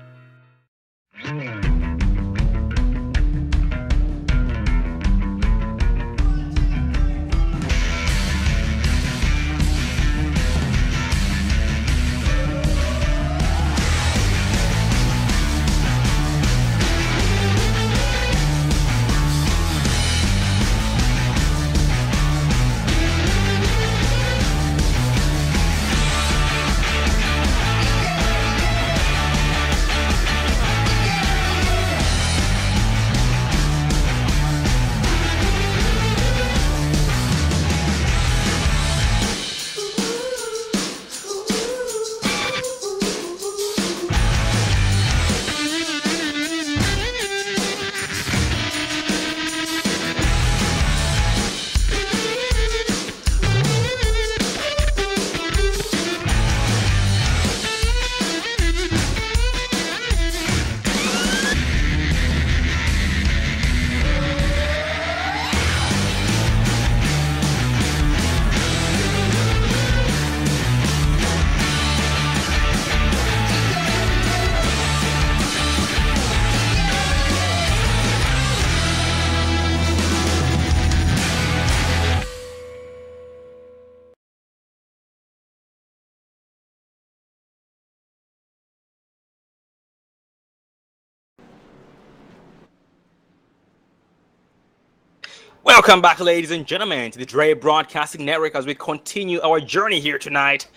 Welcome back, ladies and gentlemen, to the Dre Broadcasting Network as we continue our journey here tonight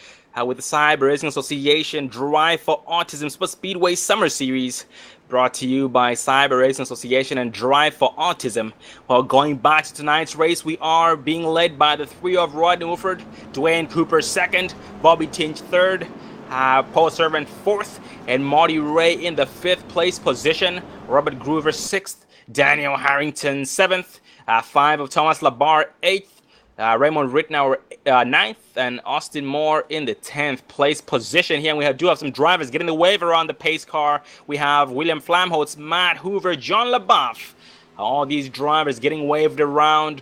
with the Cyber Racing Association Drive for Autism Super Speedway Summer Series, brought to you by Cyber Racing Association and Drive for Autism. Well, going back to tonight's race, we are being led by the three of Rodney Wolford, Dwayne Cooper second, Bobby Tinch third, Paul Servant fourth, and Marty Ray in the fifth place position, Robert Groover sixth, Daniel Harrington seventh, 5 of Thomas Labar 8th, Raymond Rittenauer 9th, and Austin Moore in the 10th place position here. And we do have some drivers getting the wave around the pace car. We have William Flamholtz, Matt Hoover, John LaBeouf. All these drivers getting waved around.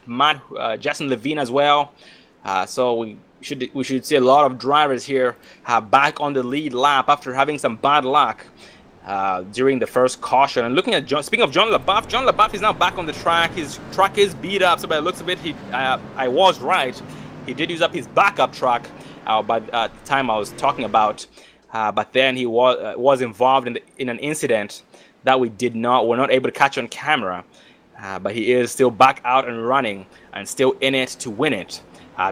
Justin Levine as well. So we should see a lot of drivers here back on the lead lap after having some bad luck during the first caution. And looking at speaking of John LaBeouf is now back on the track. His truck is beat up, so by the looks of it, I was right. He did use up his backup truck by the time I was talking about, but then he was involved in an incident that we're not able to catch on camera. But he is still back out and running and still in it to win it.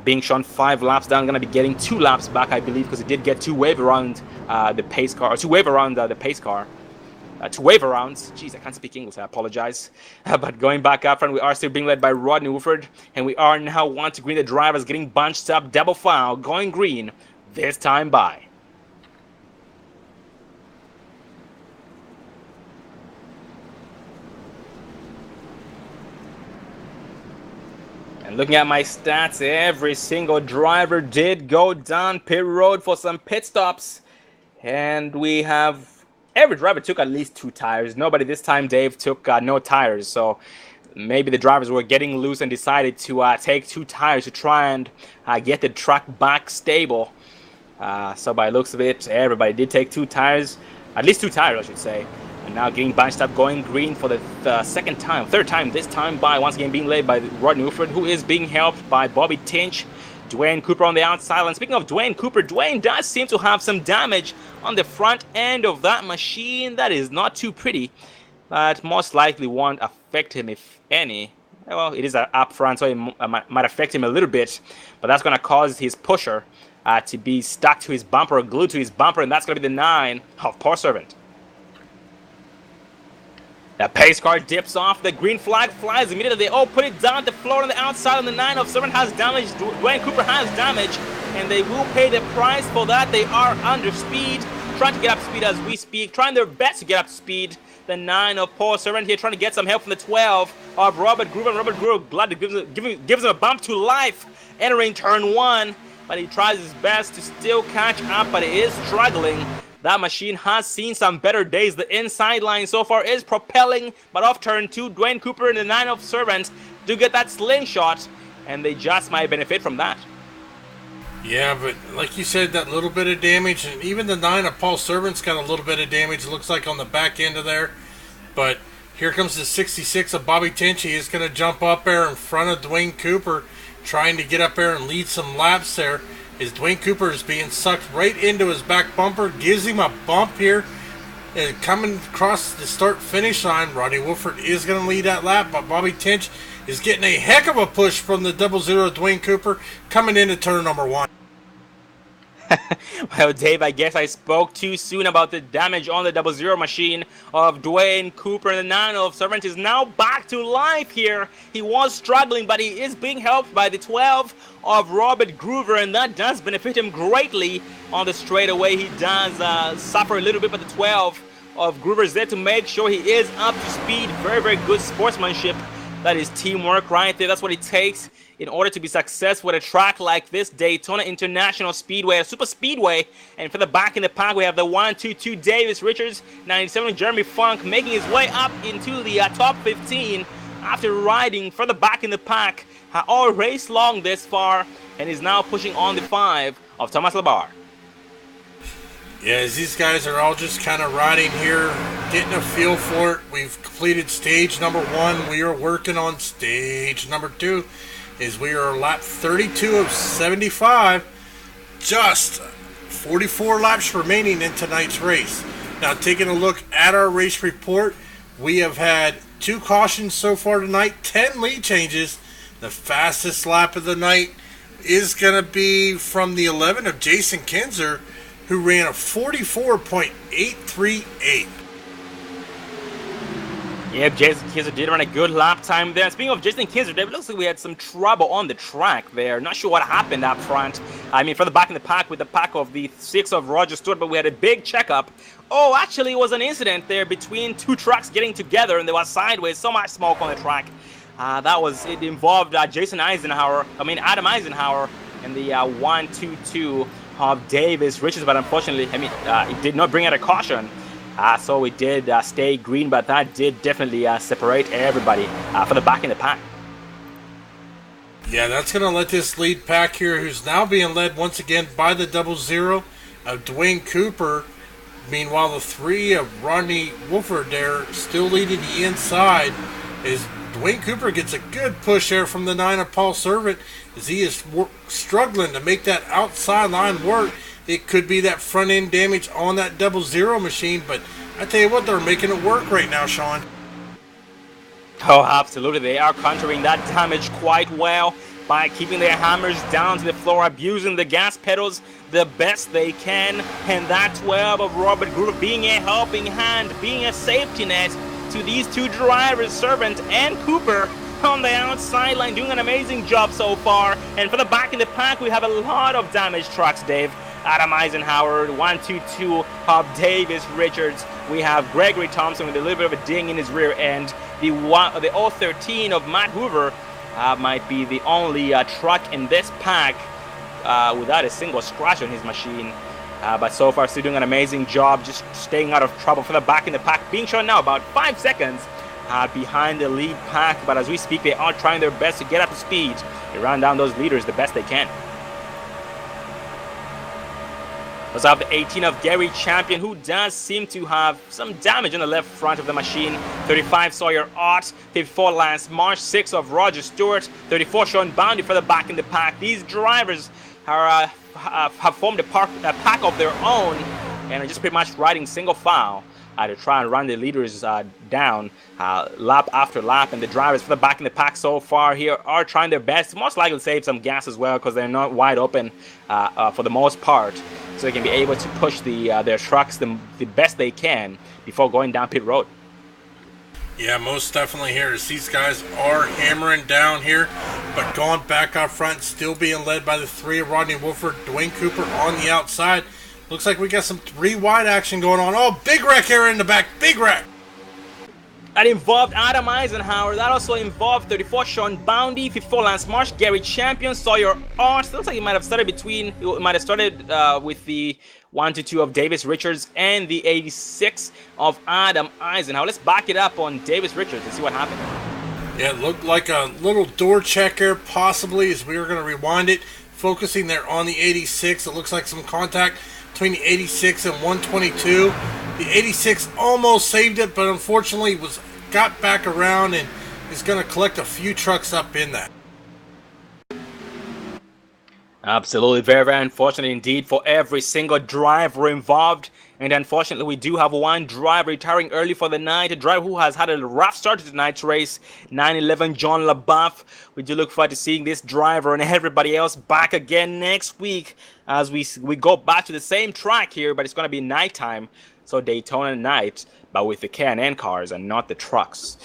Being shown 5 laps down, going to be getting 2 laps back, I believe, because he did get 2 wave around the pace car, or 2 wave around the pace car. 2 wave arounds. Jeez, I can't speak English, I apologize. But going back up front, we are still being led by Rodney Wolford, and we are now 1 to green. The drivers getting bunched up, double file, going green, this time by. And looking at my stats, every single driver did go down pit road for some pit stops. And we have every driver took at least 2 tires. Nobody this time, Dave, took no tires. So maybe the drivers were getting loose and decided to take 2 tires to try and get the truck back stable. So by the looks of it, everybody did take 2 tires. At least 2 tires, I should say. And now getting bunched up, going green for the third time this time by, once again being led by Rodney Wolford, who is being helped by Bobby Tinch, Dwayne Cooper on the outside. And speaking of Dwayne Cooper, Dwayne does seem to have some damage on the front end of that machine. That is not too pretty, but most likely won't affect him, if any. Well, it is up front, so it might affect him a little bit, but that's going to cause his pusher to be stuck to his bumper, or glued to his bumper, and that's going to be the 9 of Poor Servant. The pace car dips off, the green flag flies immediately. They all put it down the floor on the outside, and the 9 of Servant has damage. Dwayne Cooper has damage, and they will pay the price for that. They are under speed, trying to get up to speed as we speak, trying their best to get up to speed. The 9 of Paul Servant here trying to get some help from the 12 of Robert Groover. Robert Groover glad to gives him a bump to life, entering turn 1, but he tries his best to still catch up, but he is struggling. That machine has seen some better days. The inside line so far is propelling, but off turn 2, Dwayne Cooper and the 9 of Servant do get that slingshot, and they just might benefit from that. Yeah, but like you said, that little bit of damage, and even the 9 of Paul Servant's got a little bit of damage, it looks like on the back end of there. But here comes the 66 of Bobby Tinch. He is going to jump up there in front of Dwayne Cooper, trying to get up there and lead some laps there. As Dwayne Cooper is being sucked right into his back bumper, gives him a bump here. And coming across the start-finish line, Rodney Wolford is going to lead that lap, but Bobby Tinch is getting a heck of a push from the 00 Dwayne Cooper coming into turn number 1. Well, Dave, I guess I spoke too soon about the damage on the 00 machine of Dwayne Cooper. And the 9 of Servant is now back to life here. He was struggling, but he is being helped by the 12 of Robert Groover, and that does benefit him greatly on the straightaway. He does suffer a little bit, but the 12 of Groover is there to make sure he is up to speed. Very, very good sportsmanship. That is teamwork right there. That's what it takes in order to be successful at a track like this, Daytona International Speedway, a super speedway. And for the back in the pack, we have the 122 Davis Richards, 97 Jeremy Funk, making his way up into the top 15 after riding for the back in the pack all race long this far, and is now pushing on the 5 of Thomas Labar. Yeah, as these guys are all just kind of riding here, getting a feel for it. We've completed stage number 1. We are working on stage number 2. Is we are lap 32 of 75. Just 44 laps remaining in tonight's race. Now, taking a look at our race report, we have had 2 cautions so far tonight, 10 lead changes. The fastest lap of the night is going to be from the 11 of Jason Kinzer, who ran a 44.838. Yep, Jason Kinzer did run a good lap time there. Speaking of Jason Kinzer, Dave, it looks like we had some trouble on the track there. Not sure what happened up front. I mean, for the back in the pack with the pack of the 6 of Roger Stewart, but we had a big checkup. Oh, actually, it was an incident there between 2 trucks getting together, and there was sideways, so much smoke on the track. It involved Adam Eisenhower, and the 122 of Davis Richards, but unfortunately, it did not bring out a caution. So it did stay green, but that did definitely separate everybody for the back in the pack. Yeah, that's going to let this lead pack here, who's now being led once again by the 00 of Dwayne Cooper. Meanwhile, the 3 of Rodney Wolford there still leading the inside, as Dwayne Cooper gets a good push there from the 9 of Paul Servant, as he is struggling to make that outside line work. It could be that front end damage on that 00 machine, but I tell you what, they're making it work right now, Sean. Oh, absolutely. They are countering that damage quite well by keeping their hammers down to the floor, abusing the gas pedals the best they can. And that 12 of Robert Groover being a helping hand, being a safety net to these 2 drivers, Servant and Cooper, on the outside line, doing an amazing job so far. And for the back in the pack, we have a lot of damaged trucks, Dave. Adam Eisenhower, 122 of Davis Richards. We have Gregory Thompson with a little bit of a ding in his rear end. The 013 of Matt Hoover might be the only truck in this pack without a single scratch on his machine. But so far, still doing an amazing job, just staying out of trouble for the back in the pack. Being shown now about 5 seconds behind the lead pack. But as we speak, they are trying their best to get up to speed and run down those leaders the best they can. We also have the 18 of Gary Champion, who does seem to have some damage on the left front of the machine. 35 Sawyer Ott, 54 Lance Marsh, 6 of Roger Stewart, 34 Sean Boundy for the back in the pack. These drivers are, have formed a pack of their own and are just pretty much riding single file to try and run the leaders down lap after lap. And the drivers for the back in the pack so far here are trying their best, most likely save some gas as well because they're not wide open for the most part. So they can be able to push their trucks the best they can before going down pit road. Yeah, most definitely here, as these guys are hammering down here, but going back up front, still being led by the 3 of Rodney Wolford, Dwayne Cooper on the outside. Looks like we got some 3 wide action going on. Oh, big wreck here in the back, big wreck. That involved Adam Eisenhower. That also involved 34 Sean Boundy, 54 Lance Marsh, Gary Champion, Sawyer Ott. Looks like it might have started with the 122 of Davis Richards and the 86 of Adam Eisenhower. Let's back it up on Davis Richards and see what happened. Yeah, it looked like a little door checker, possibly, as we were going to rewind it. focusing there on the 86. It looks like some contact between the 86 and 122. The 86 almost saved it, but unfortunately got back around and is going to collect a few trucks up in that. Absolutely, very, very unfortunate indeed for every single driver involved. And unfortunately, we do have one driver retiring early for the night, a driver who has had a rough start to tonight's race, 911 John LaBeouf. We do look forward to seeing this driver and everybody else back again next week as we go back to the same track here, but it's going to be nighttime, so Daytona night, but with the K&N cars and not the trucks.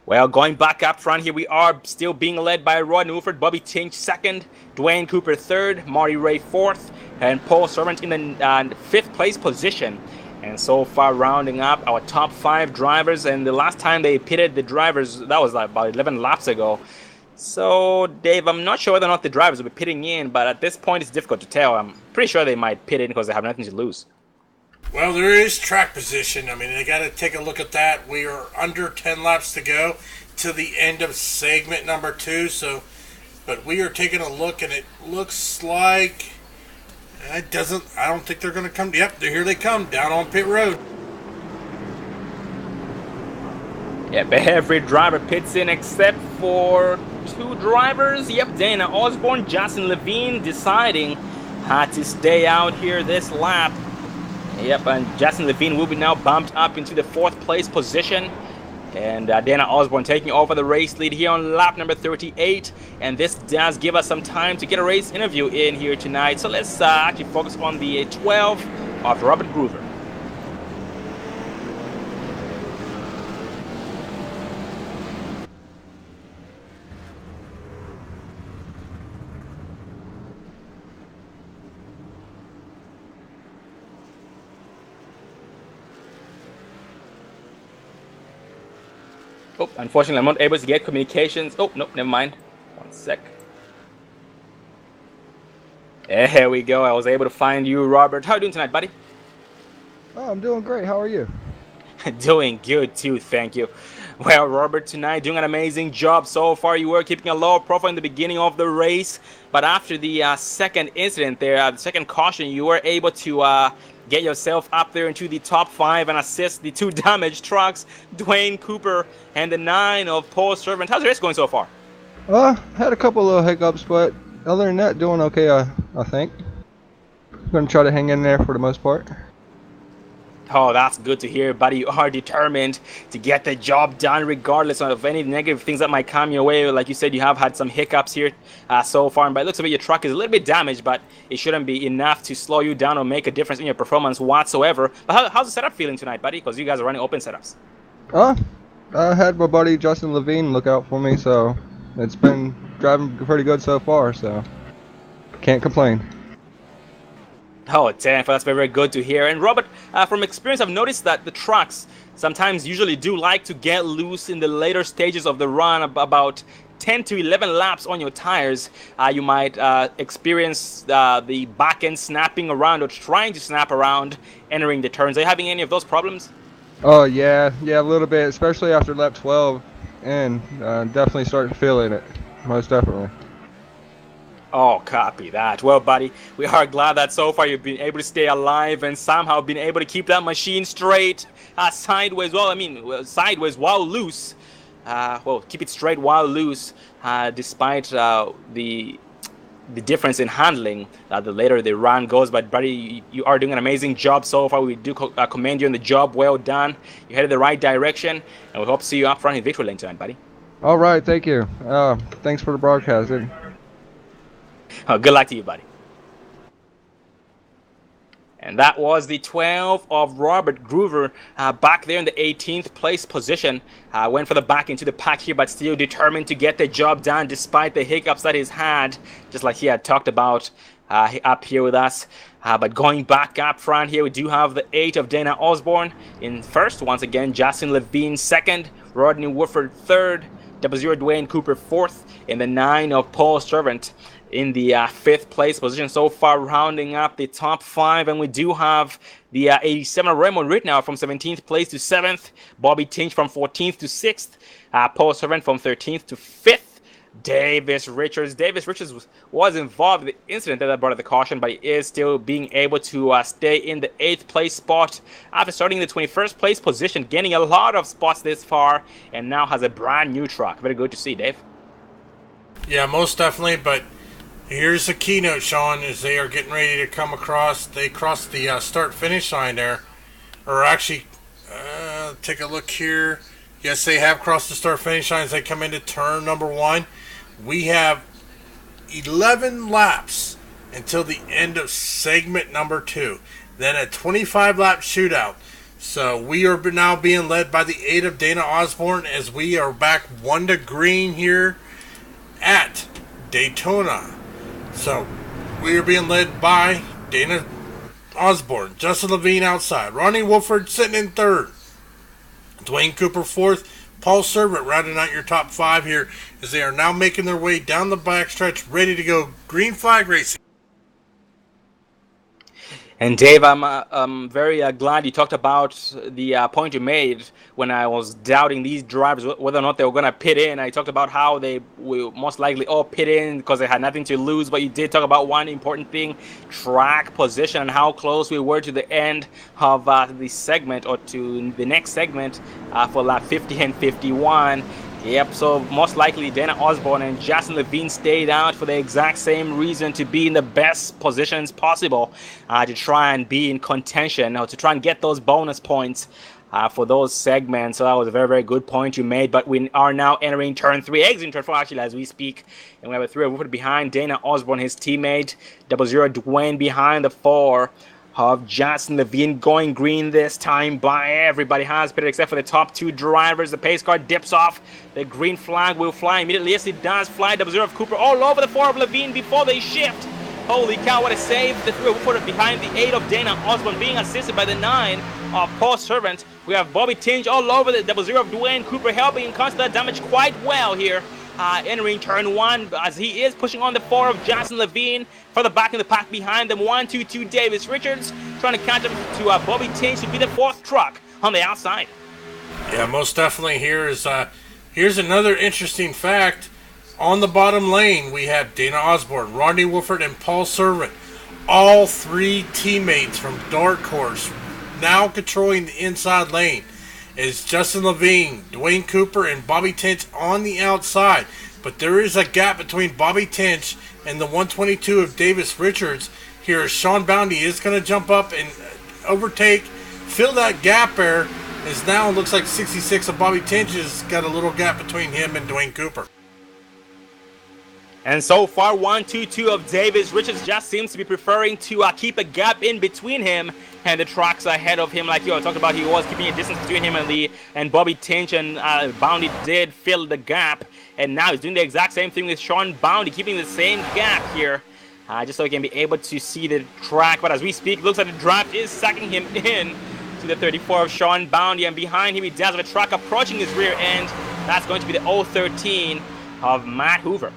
Well, going back up front here, we are still being led by Rodney Wolford, Bobby Tinch second, Dwayne Cooper third, Marty Ray fourth, and Paul Servant in the fifth place position. And so far, rounding up our top 5 drivers. And the last time they pitted the drivers, that was like about 11 laps ago. So, Dave, I'm not sure whether or not the drivers will be pitting in, but at this point, it's difficult to tell. I'm pretty sure they might pit in because they have nothing to lose. Well, there is track position. I mean, they got to take a look at that. We are under 10 laps to go to the end of segment number 2. So, but we are taking a look, and it looks like I don't think they're going to come. Yep, here they come down on pit road. Yep, every driver pits in except for 2 drivers. Yep, Dana Osborne, Justin Levine deciding to stay out here this lap. Yep, and Justin Levine will be now bumped up into the 4th place position. And Dana Osborne taking over the race lead here on lap number 38. And this does give us some time to get a race interview in here tonight. So let's actually focus on the 12 of Robert Groover. Oh, unfortunately, I'm not able to get communications. Oh, nope, never mind. One sec. There we go. I was able to find you, Robert. How are you doing tonight, buddy? Oh, I'm doing great. How are you? Doing good, too. Thank you. Well, Robert, tonight doing an amazing job so far. You were keeping a low profile in the beginning of the race, but after the second incident there, the second caution, you were able to get yourself up there into the top 5 and assist the 2 damaged trucks, Dwayne Cooper and the 9 of Paul Servant. How's the race going so far? Had a couple little hiccups, but other than that, doing okay, I think. Going to try to hang in there for the most part. Oh, that's good to hear, buddy. You are determined to get the job done regardless of any negative things that might come your way. Like you said, you have had some hiccups here so far. And by the looks of it, your truck is a little bit damaged, but it shouldn't be enough to slow you down or make a difference in your performance whatsoever. But how's the setup feeling tonight, buddy? Because you guys are running open setups. I had my buddy Justin Levine look out for me, so it's been driving pretty good so far, so can't complain. Oh, that's very, very good to hear. And Robert, from experience, I've noticed that the trucks sometimes usually do like to get loose in the later stages of the run, about 10 to 11 laps on your tires. You might experience the back end snapping around or trying to snap around entering the turns. Are you having any of those problems? Oh, yeah, a little bit, especially after lap 12, and definitely starting feeling it, most definitely. Oh, copy that. Well, buddy, we are glad that so far you've been able to stay alive and somehow been able to keep that machine straight, sideways. Well, I mean, sideways while loose. Keep it straight while loose, despite the difference in handling the later the run goes. But, buddy, you are doing an amazing job so far. We do commend you on the job. Well done. You're headed the right direction, and we hope to see you up front in victory lane tonight, buddy. All right, thank you. Thanks for the broadcast. Good luck to you, buddy. And that was the 12 of Robert Groover back there in the 18th place position. Went for the back into the pack here, but still determined to get the job done despite the hiccups that he's had, just like he had talked about up here with us. But going back up front here, we do have the 8 of Dana Osborne in first. Once again, Justin Levine second, Rodney Woodford third, 00 Dwayne Cooper fourth, and the 9 of Paul Servant in the 5th place position so far, rounding up the top 5. And we do have the 87 of Raymond Rittenauer from 17th place to 7th, Bobby Tinch from 14th to 6th, Paul Servant from 13th to 5th, Davis Richards. Davis Richards was involved in the incident that brought the caution, but he is still being able to stay in the 8th place spot after starting in the 21st place position, gaining a lot of spots this far, and now has a brand new truck. Very good to see, Dave. Yeah, most definitely, but here's the keynote, Sean, as they are getting ready to come across. They crossed the start-finish line there. Or actually, take a look here. Yes, they have crossed the start-finish line as they come into turn number 1. We have 11 laps until the end of segment number 2. Then a 25-lap shootout. So we are now being led by the 8 of Dana Osborne as we are back 1 to green here at Daytona. So we are being led by Dana Osborne, Justin Levine outside, Ronnie Wolford sitting in 3rd, Dwayne Cooper 4th, Paul Servant rounding out your top 5 here as they are now making their way down the backstretch, ready to go green flag racing. And Dave, I'm very glad you talked about the point you made when I was doubting these drivers, whether or not they were going to pit in. I talked about how they will most likely all pit in because they had nothing to lose. But you did talk about one important thing, track position, and how close we were to the end of the segment, or to the next segment for lap 50 and 51. Yep, so most likely Dana Osborne and Justin Levine stayed out for the exact same reason, to be in the best positions possible, to try and be in contention, or to try and get those bonus points for those segments. So that was a very, very good point you made. But we are now entering turn 3, exiting turn 4 actually as we speak. And we have a 3 of Woodford behind Dana Osborne, his teammate, 00 Dwayne behind the 4 of Justin Levine, going green this time by everybody has pitted except for the top 2 drivers. The pace car dips off. The green flag will fly immediately. Yes, it does fly. 00 of Cooper all over the 4 of Levine before they shift. Holy cow, what a save. The 3 of Woodford behind the 8 of Dana Osborne, being assisted by the 9 of Paul Servant. We have Bobby Tinge all over the 00 of Dwayne Cooper, helping in constant damage quite well here. Entering turn 1 as he is pushing on the 4 of Justin Levine. Further back in the pack behind them, 1-2-2 Davis Richards trying to catch him to Bobby Tinge to be the 4th truck on the outside. Yeah, most definitely. Here's another interesting fact. On the bottom lane, we have Dana Osborne, Rodney Wolford, and Paul Servant. All 3 teammates from Dark Horse now controlling the inside lane. Is Justin Levine, Dwayne Cooper, and Bobby Tinch on the outside. But there is a gap between Bobby Tinch and the 122 of Davis Richards. Here, Sean Bounty is going to jump up and overtake, fill that gap there. As now it looks like 66 of Bobby Tinch has got a little gap between him and Dwayne Cooper. And so far, 1-2-2 of Davis Richards just seems to be preferring to keep a gap in between him and the trucks ahead of him. Like you talked about, he was keeping a distance between him and Bobby Tinch, and Bounty did fill the gap. And now he's doing the exact same thing with Sean Bounty, keeping the same gap here, just so he can be able to see the track. But as we speak, it looks like the draft is sucking him in to the 34 of Sean Bounty, and behind him he does have a truck approaching his rear end. That's going to be the 013 of Matt Hoover.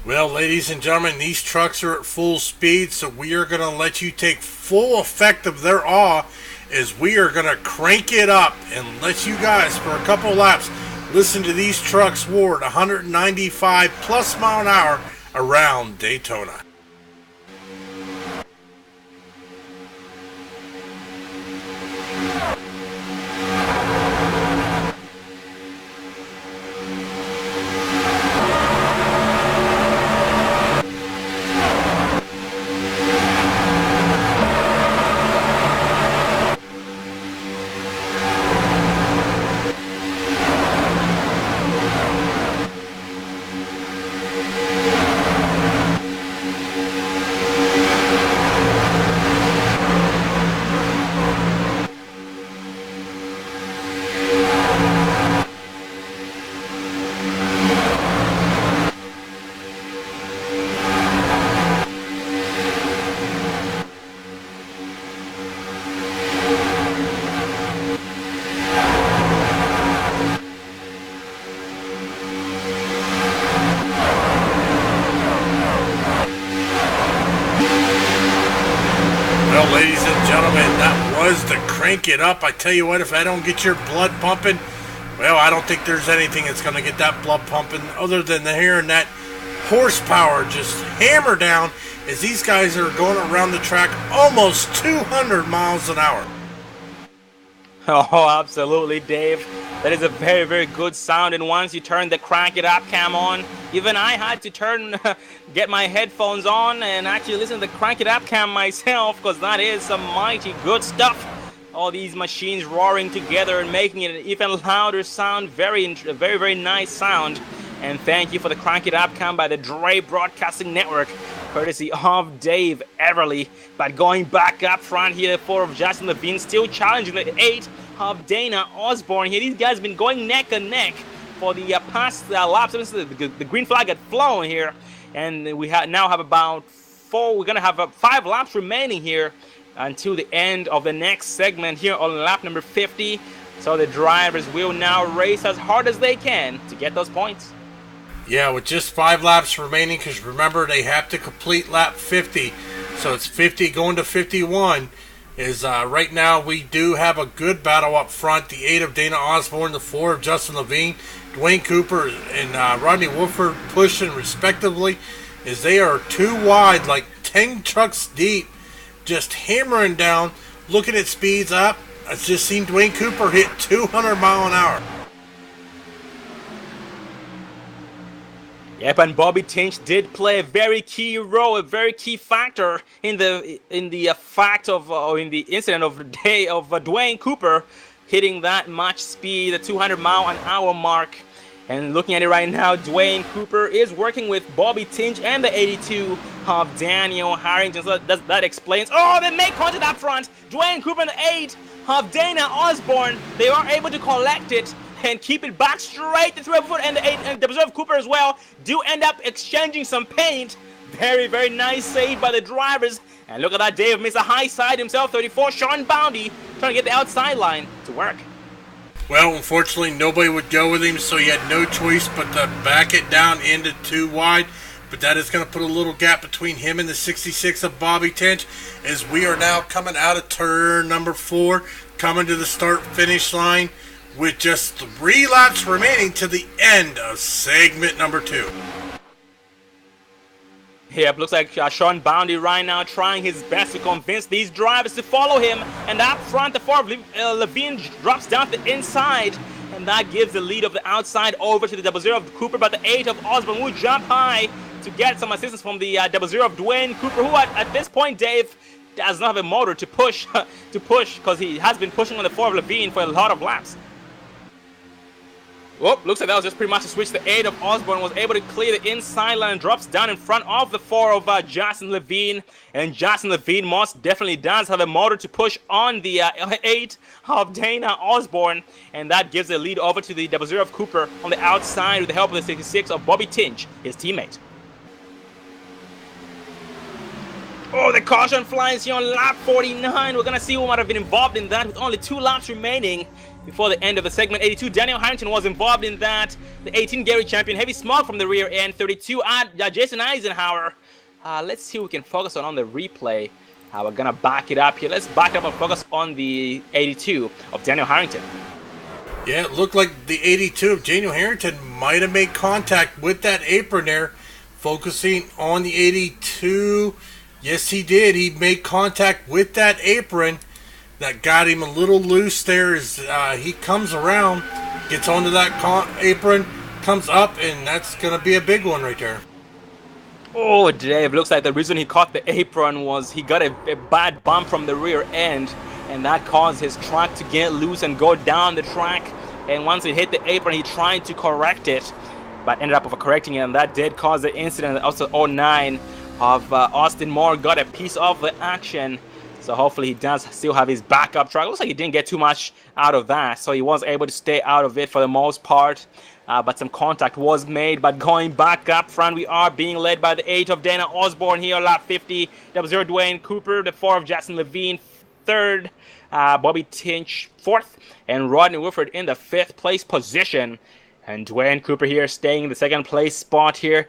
Well, ladies and gentlemen, these trucks are at full speed, so we are going to let you take full effect of their awe as we are going to crank it up and let you guys, for a couple laps, listen to these trucks roar at 195 plus mile an hour around Daytona. Ladies and gentlemen, that was the crank it up. I tell you what, if I don't get your blood pumping, Well, I don't think there's anything that's going to get that blood pumping other than hearing that horsepower just hammer down as these guys are going around the track almost 200 miles an hour. Oh, absolutely, Dave. That is a very, very good sound. And once you turn the Crank It Up cam on, even I had to get my headphones on and actually listen to the Crank It Up cam myself, because that is some mighty good stuff. All these machines roaring together and making it an even louder sound. Very, very nice sound. And thank you for the Crank It Up cam by the Dre Broadcasting Network, courtesy of Dave Everly. But going back up front here, 4 of Justin Levine still challenging the 8 of Dana Osborne here. These guys have been going neck and neck for the past laps. The green flag had flown here, and we now have about 4. We're gonna have 5 laps remaining here until the end of the next segment here on lap number 50. So the drivers will now race as hard as they can to get those points. Yeah, with just 5 laps remaining, because remember, they have to complete lap 50. So it's 50 going to 51. Right now we do have a good battle up front. The 8 of Dana Osborne, the 4 of Justin Levine, Dwayne Cooper and Rodney Wolford pushing respectively, as they are 2 wide, like 10 trucks deep, just hammering down, looking at speeds up. I've just seen Dwayne Cooper hit 200 mile an hour. Yep, and Bobby Tinch did play a very key role, a very key factor in the incident of the day of Dwayne Cooper hitting that much speed, the 200 mile an hour mark. And looking at it right now, Dwayne Cooper is working with Bobby Tinch and the 82 of Daniel Harrington. So that explains. Oh, they make contact up front. Dwayne Cooper and the 8 of Dana Osborne. They are able to collect it and keep it back straight. The 3 foot and the 8 and the Reserve Cooper as well do end up exchanging some paint. Very, very nice save by the drivers. And look at that, Dave missed a high side himself. 34, Sean Boundy trying to get the outside line to work. Well, unfortunately, nobody would go with him, so he had no choice but to back it down into 2 wide. But that is going to put a little gap between him and the 66 of Bobby Tinch, as we are now coming out of turn number 4, coming to the start-finish line with just 3 laps remaining to the end of segment number 2. Yep, looks like Sean Boundy right now trying his best to convince these drivers to follow him. And up front, the 4 of Levine drops down to the inside. And that gives the lead of the outside over to the 00 of Cooper. But the 8 of Osborne will jump high to get some assistance from the 00 of Dwayne Cooper, who at this point, Dave, does not have a motor to push, because he has been pushing on the 4 of Levine for a lot of laps. Whoop, looks like that was just pretty much a switch. The 8 of Osborne was able to clear the inside line and drops down in front of the 4 of Justin Levine. And Justin Levine most definitely does have a motor to push on the 8 of Dana Osborne. And that gives the lead over to the 00 of Cooper on the outside with the help of the 66 of Bobby Tinch, his teammate. Oh, the caution flies here on lap 49. We're going to see who might have been involved in that with only 2 laps remaining before the end of the segment. 82, Daniel Harrington was involved in that. The 18, Gary Champion, heavy smog from the rear end. 32, Jason Eisenhower. Let's see if we can focus on the replay. We're going to back it up here. Let's back it up and focus on the 82 of Daniel Harrington. Yeah, it looked like the 82 of Daniel Harrington might have made contact with that apron there. Focusing on the 82. Yes, he did. He made contact with that apron. That got him a little loose there as he comes around, gets onto that apron, comes up, and that's going to be a big one right there. Oh, Dave, looks like the reason he caught the apron was he got a bad bump from the rear end, and that caused his truck to get loose and go down the track. And once it hit the apron, he tried to correct it, but ended up overcorrecting it, and that did cause the incident. Also, 09 of Austin Moore got a piece of the action. So hopefully he does still have his backup truck. Looks like he didn't get too much out of that. So he was able to stay out of it for the most part. But some contact was made. But going back up front, we are being led by the 8 of Dana Osborne here, lap 50. 00 Dwayne Cooper, the 4 of Jackson Levine, 3rd. Bobby Tinch, 4th. And Rodney Wilford in the 5th place position. And Dwayne Cooper here staying in the 2nd place spot here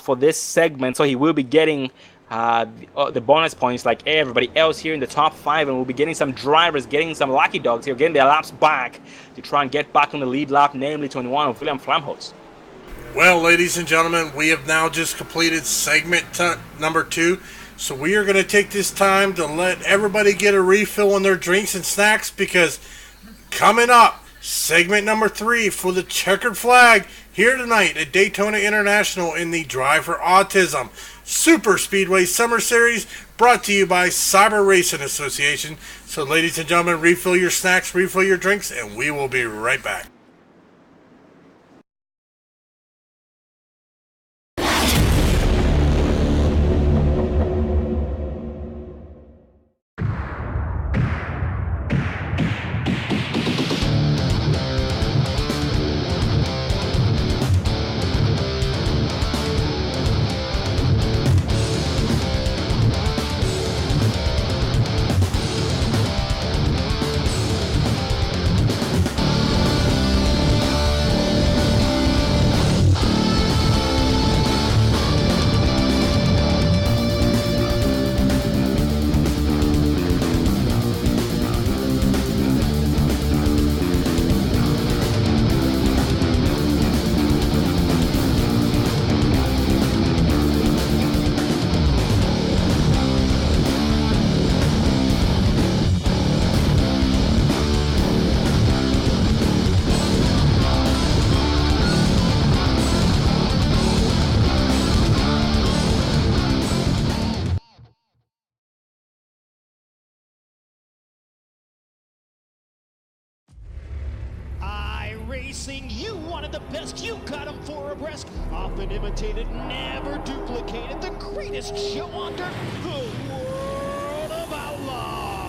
for this segment. So he will be getting The bonus points like everybody else here in the top 5, and we'll be getting some drivers, getting some lucky dogs here, getting their laps back to try and get back on the lead lap, namely 21 of William Flamhos. Well, ladies and gentlemen, we have now just completed segment number 2, so we are going to take this time to let everybody get a refill on their drinks and snacks, because coming up, segment number 3 for the checkered flag here tonight at Daytona International in the Drive for Autism Super Speedway Summer Series, brought to you by Cyber Racing Association. So, ladies and gentlemen, refill your snacks, refill your drinks, and we will be right back. Racing, you wanted the best, you got them 4 abreast, often imitated, never duplicated, the greatest show on dirt, the World of Outlaws.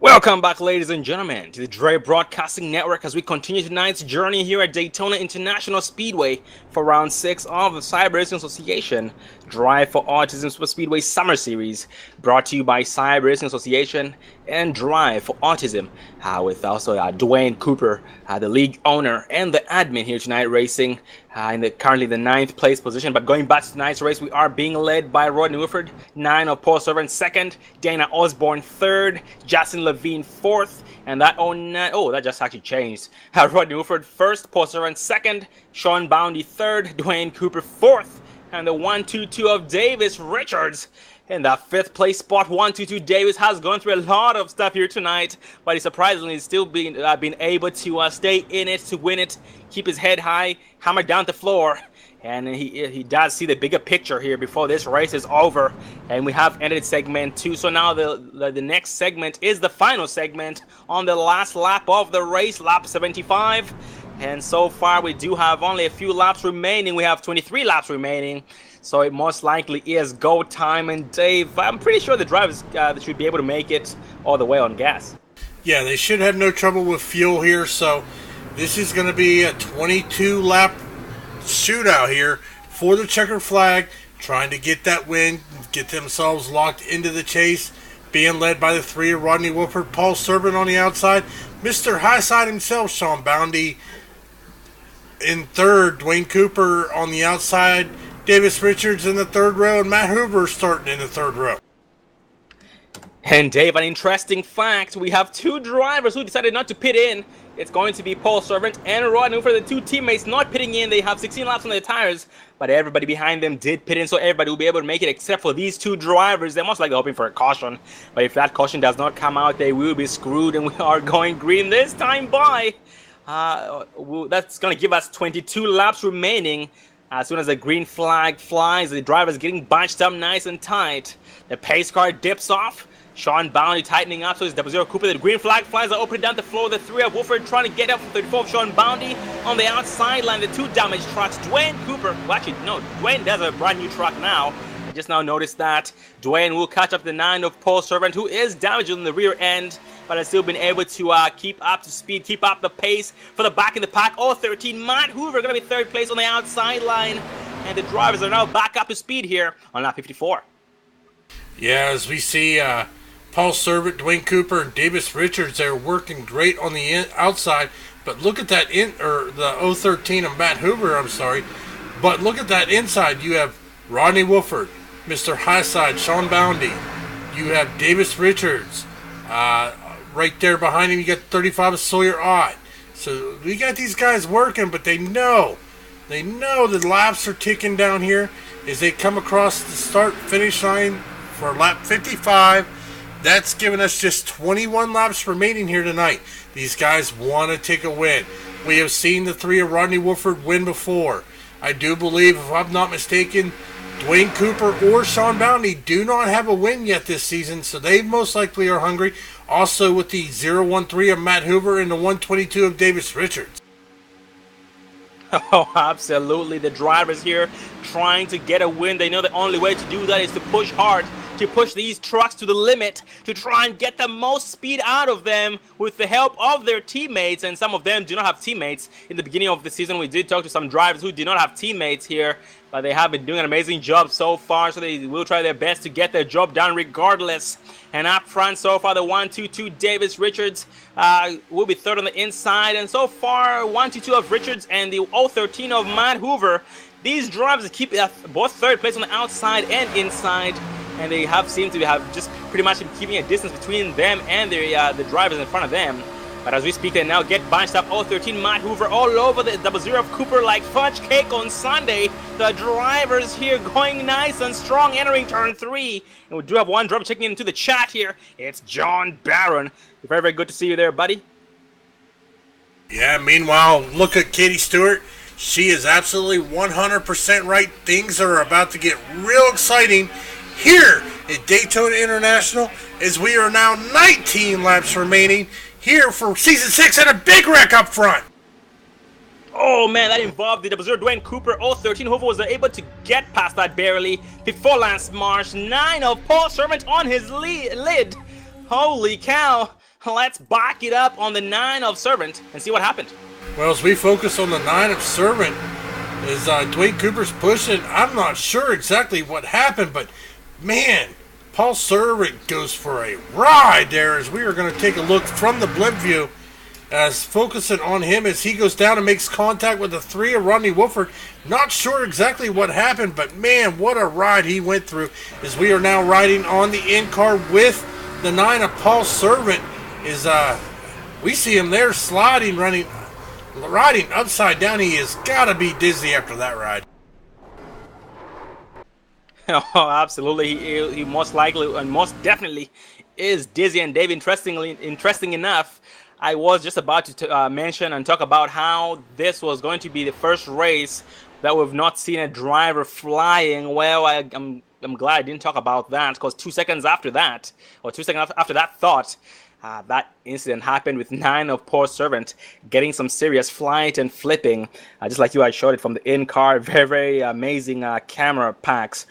Welcome back, ladies and gentlemen, to the Dre Broadcasting Network as we continue tonight's journey here at Daytona International Speedway for round 6 of the Cyber Racing Association Drive for Autism Super Speedway Summer Series, brought to you by Cyber Racing Association and Drive for Autism, with also Dwayne Cooper, the league owner and the admin here tonight, racing in currently the 9th place position. But going back to tonight's race, we are being led by Rod Newford, 9 of Paul Servant 2nd, Dana Osborne 3rd, Justin Levine 4th, and that that just actually changed. Rod Newford 1st, Paul Servant 2nd, Sean Boundy 3rd, Dwayne Cooper 4th, and the 1-2-2 of Davis Richards in that 5th place spot. 1-2-2 Davis has gone through a lot of stuff here tonight, but he surprisingly still been able to stay in it, to win it, keep his head high, hammer down the floor, and he does see the bigger picture here before this race is over, and we have ended segment 2. So now the next segment is the final segment on the last lap of the race, lap 75. And so far we do have only a few laps remaining. We have 23 laps remaining, so it most likely is go time. And Dave, I'm pretty sure the drivers should be able to make it all the way on gas. Yeah, they should have no trouble with fuel here, so this is going to be a 22 lap shootout here for the checkered flag, trying to get that win, get themselves locked into the chase, being led by the 3 of Rodney Wolford, Paul Servant on the outside, Mr. Highside himself, Sean Boundy in third, Dwayne Cooper on the outside, Davis Richards in the third row, and Matt Hoover starting in the third row. And Dave, an interesting fact, we have 2 drivers who decided not to pit in. It's going to be Paul Servant and Rodney Hoover, the 2 teammates not pitting in. They have 16 laps on their tires, but everybody behind them did pit in, so everybody will be able to make it except for these 2 drivers. They're most likely hoping for a caution, but if that caution does not come out, they will be screwed, and we are going green this time by. That's going to give us 22 laps remaining. As soon as the green flag flies, the driver's getting bunched up nice and tight. The pace car dips off. Sean Boundy tightening up, so it's 00 Cooper. The green flag flies are opening down the floor. The 3 of Wolford trying to get up from 34 of Sean Boundy. On the outside line, the 2 damaged trucks. Dwayne Cooper, well, actually, no, Dwayne does a brand new truck now. I just now noticed that. Dwayne will catch up the 9 of Paul Servant, who is damaged on the rear end, but has still been able to keep up to speed, keep up the pace for the back in the pack. 13, Matt Hoover going to be 3rd place on the outside line. And the drivers are now back up to speed here on lap 54. Yeah, as we see Paul Servant, Dwayne Cooper, and Davis Richards, they're working great on the outside. But look at that, the 013 of Matt Hoover, I'm sorry. But look at that inside. You have Rodney Wolford, Mr. Highside, Sean Boundy. You have Davis Richards. Right there behind him, you got 35 of Sawyer Ott. So we got these guys working, but they know the laps are ticking down here as they come across the start-finish line for lap 55. That's giving us just 21 laps remaining here tonight. These guys want to take a win. We have seen the 3 of Rodney Wolford win before. I do believe, if I'm not mistaken, Dwayne Cooper or Sean Boundy do not have a win yet this season, so they most likely are hungry. Also with the 013 of Matt Hoover and the 122 of Davis Richards. Oh, absolutely. The drivers here trying to get a win. They know the only way to do that is to push hard, to push these trucks to the limit, to try and get the most speed out of them with the help of their teammates. And some of them do not have teammates. In the beginning of the season, we did talk to some drivers who did not have teammates here, but they have been doing an amazing job so far, so they will try their best to get their job done regardless. And up front so far, the 122 Davis Richards will be 3rd on the inside. And so far, 122 of Richards and the 013 of Matt Hoover. These drivers keep both 3rd place on the outside and inside. And they seem to have just pretty much keeping a distance between them and the drivers in front of them. But as we speak, they now get bunched up. 013 Matt Hoover all over the 00 of Cooper like fudge cake on Sunday. The drivers here going nice and strong, entering turn 3. And we do have one driver checking into the chat here. It's John Barron. Very, very good to see you there, buddy. Yeah, meanwhile, look at Katie Stewart. She is absolutely 100% right. Things are about to get real exciting here at Daytona International, as we are now 19 laps remaining here for Season 6 and a big wreck up front. Oh man, that involved the Debuzzer Dwayne Cooper. 013 Hoover was able to get past that barely before Lance Marsh. 9 of Paul Servant on his lid. Holy cow. Let's back it up on the 9 of Servant and see what happened. Well, as we focus on the 9 of Servant, as Dwayne Cooper's pushing, I'm not sure exactly what happened, but man, Paul Servant goes for a ride there, as we are going to take a look from the blimp view, as focusing on him as he goes down and makes contact with the 3 of Rodney Wolford. Not sure exactly what happened, but man, what a ride he went through, as we are now riding on the in-car with the 9 of Paul Servant. We see him there sliding, riding upside down. He has got to be dizzy after that ride. Oh, absolutely. He most likely and most definitely is dizzy. And Dave, interesting enough, I was just about to mention and talk about how this was going to be the first race that we've not seen a driver flying. Well, I'm glad I didn't talk about that, because 2 seconds after that, or 2 seconds after that thought, that incident happened with 9 of Poor Servant getting some serious flight and flipping. Just like you, I showed it from the in-car. Very, very amazing camera packs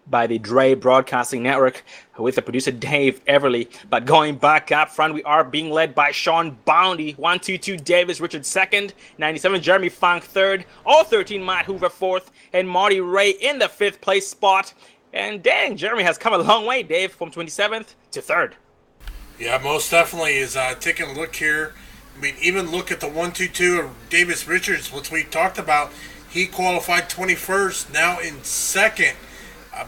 by the Dre Broadcasting Network with the producer Dave Everly. But going back up front, we are being led by Sean Bounty, 122 Davis Richards second, 97 Jeremy Funk third, 013 Matt Hoover fourth, and Marty Ray in the 5th place spot. And dang, Jeremy has come a long way, Dave, from 27th to 3rd. Yeah, most definitely is taking a look here. I mean, even look at the 122 of Davis Richards, which we talked about. He qualified 21st, now in 2nd.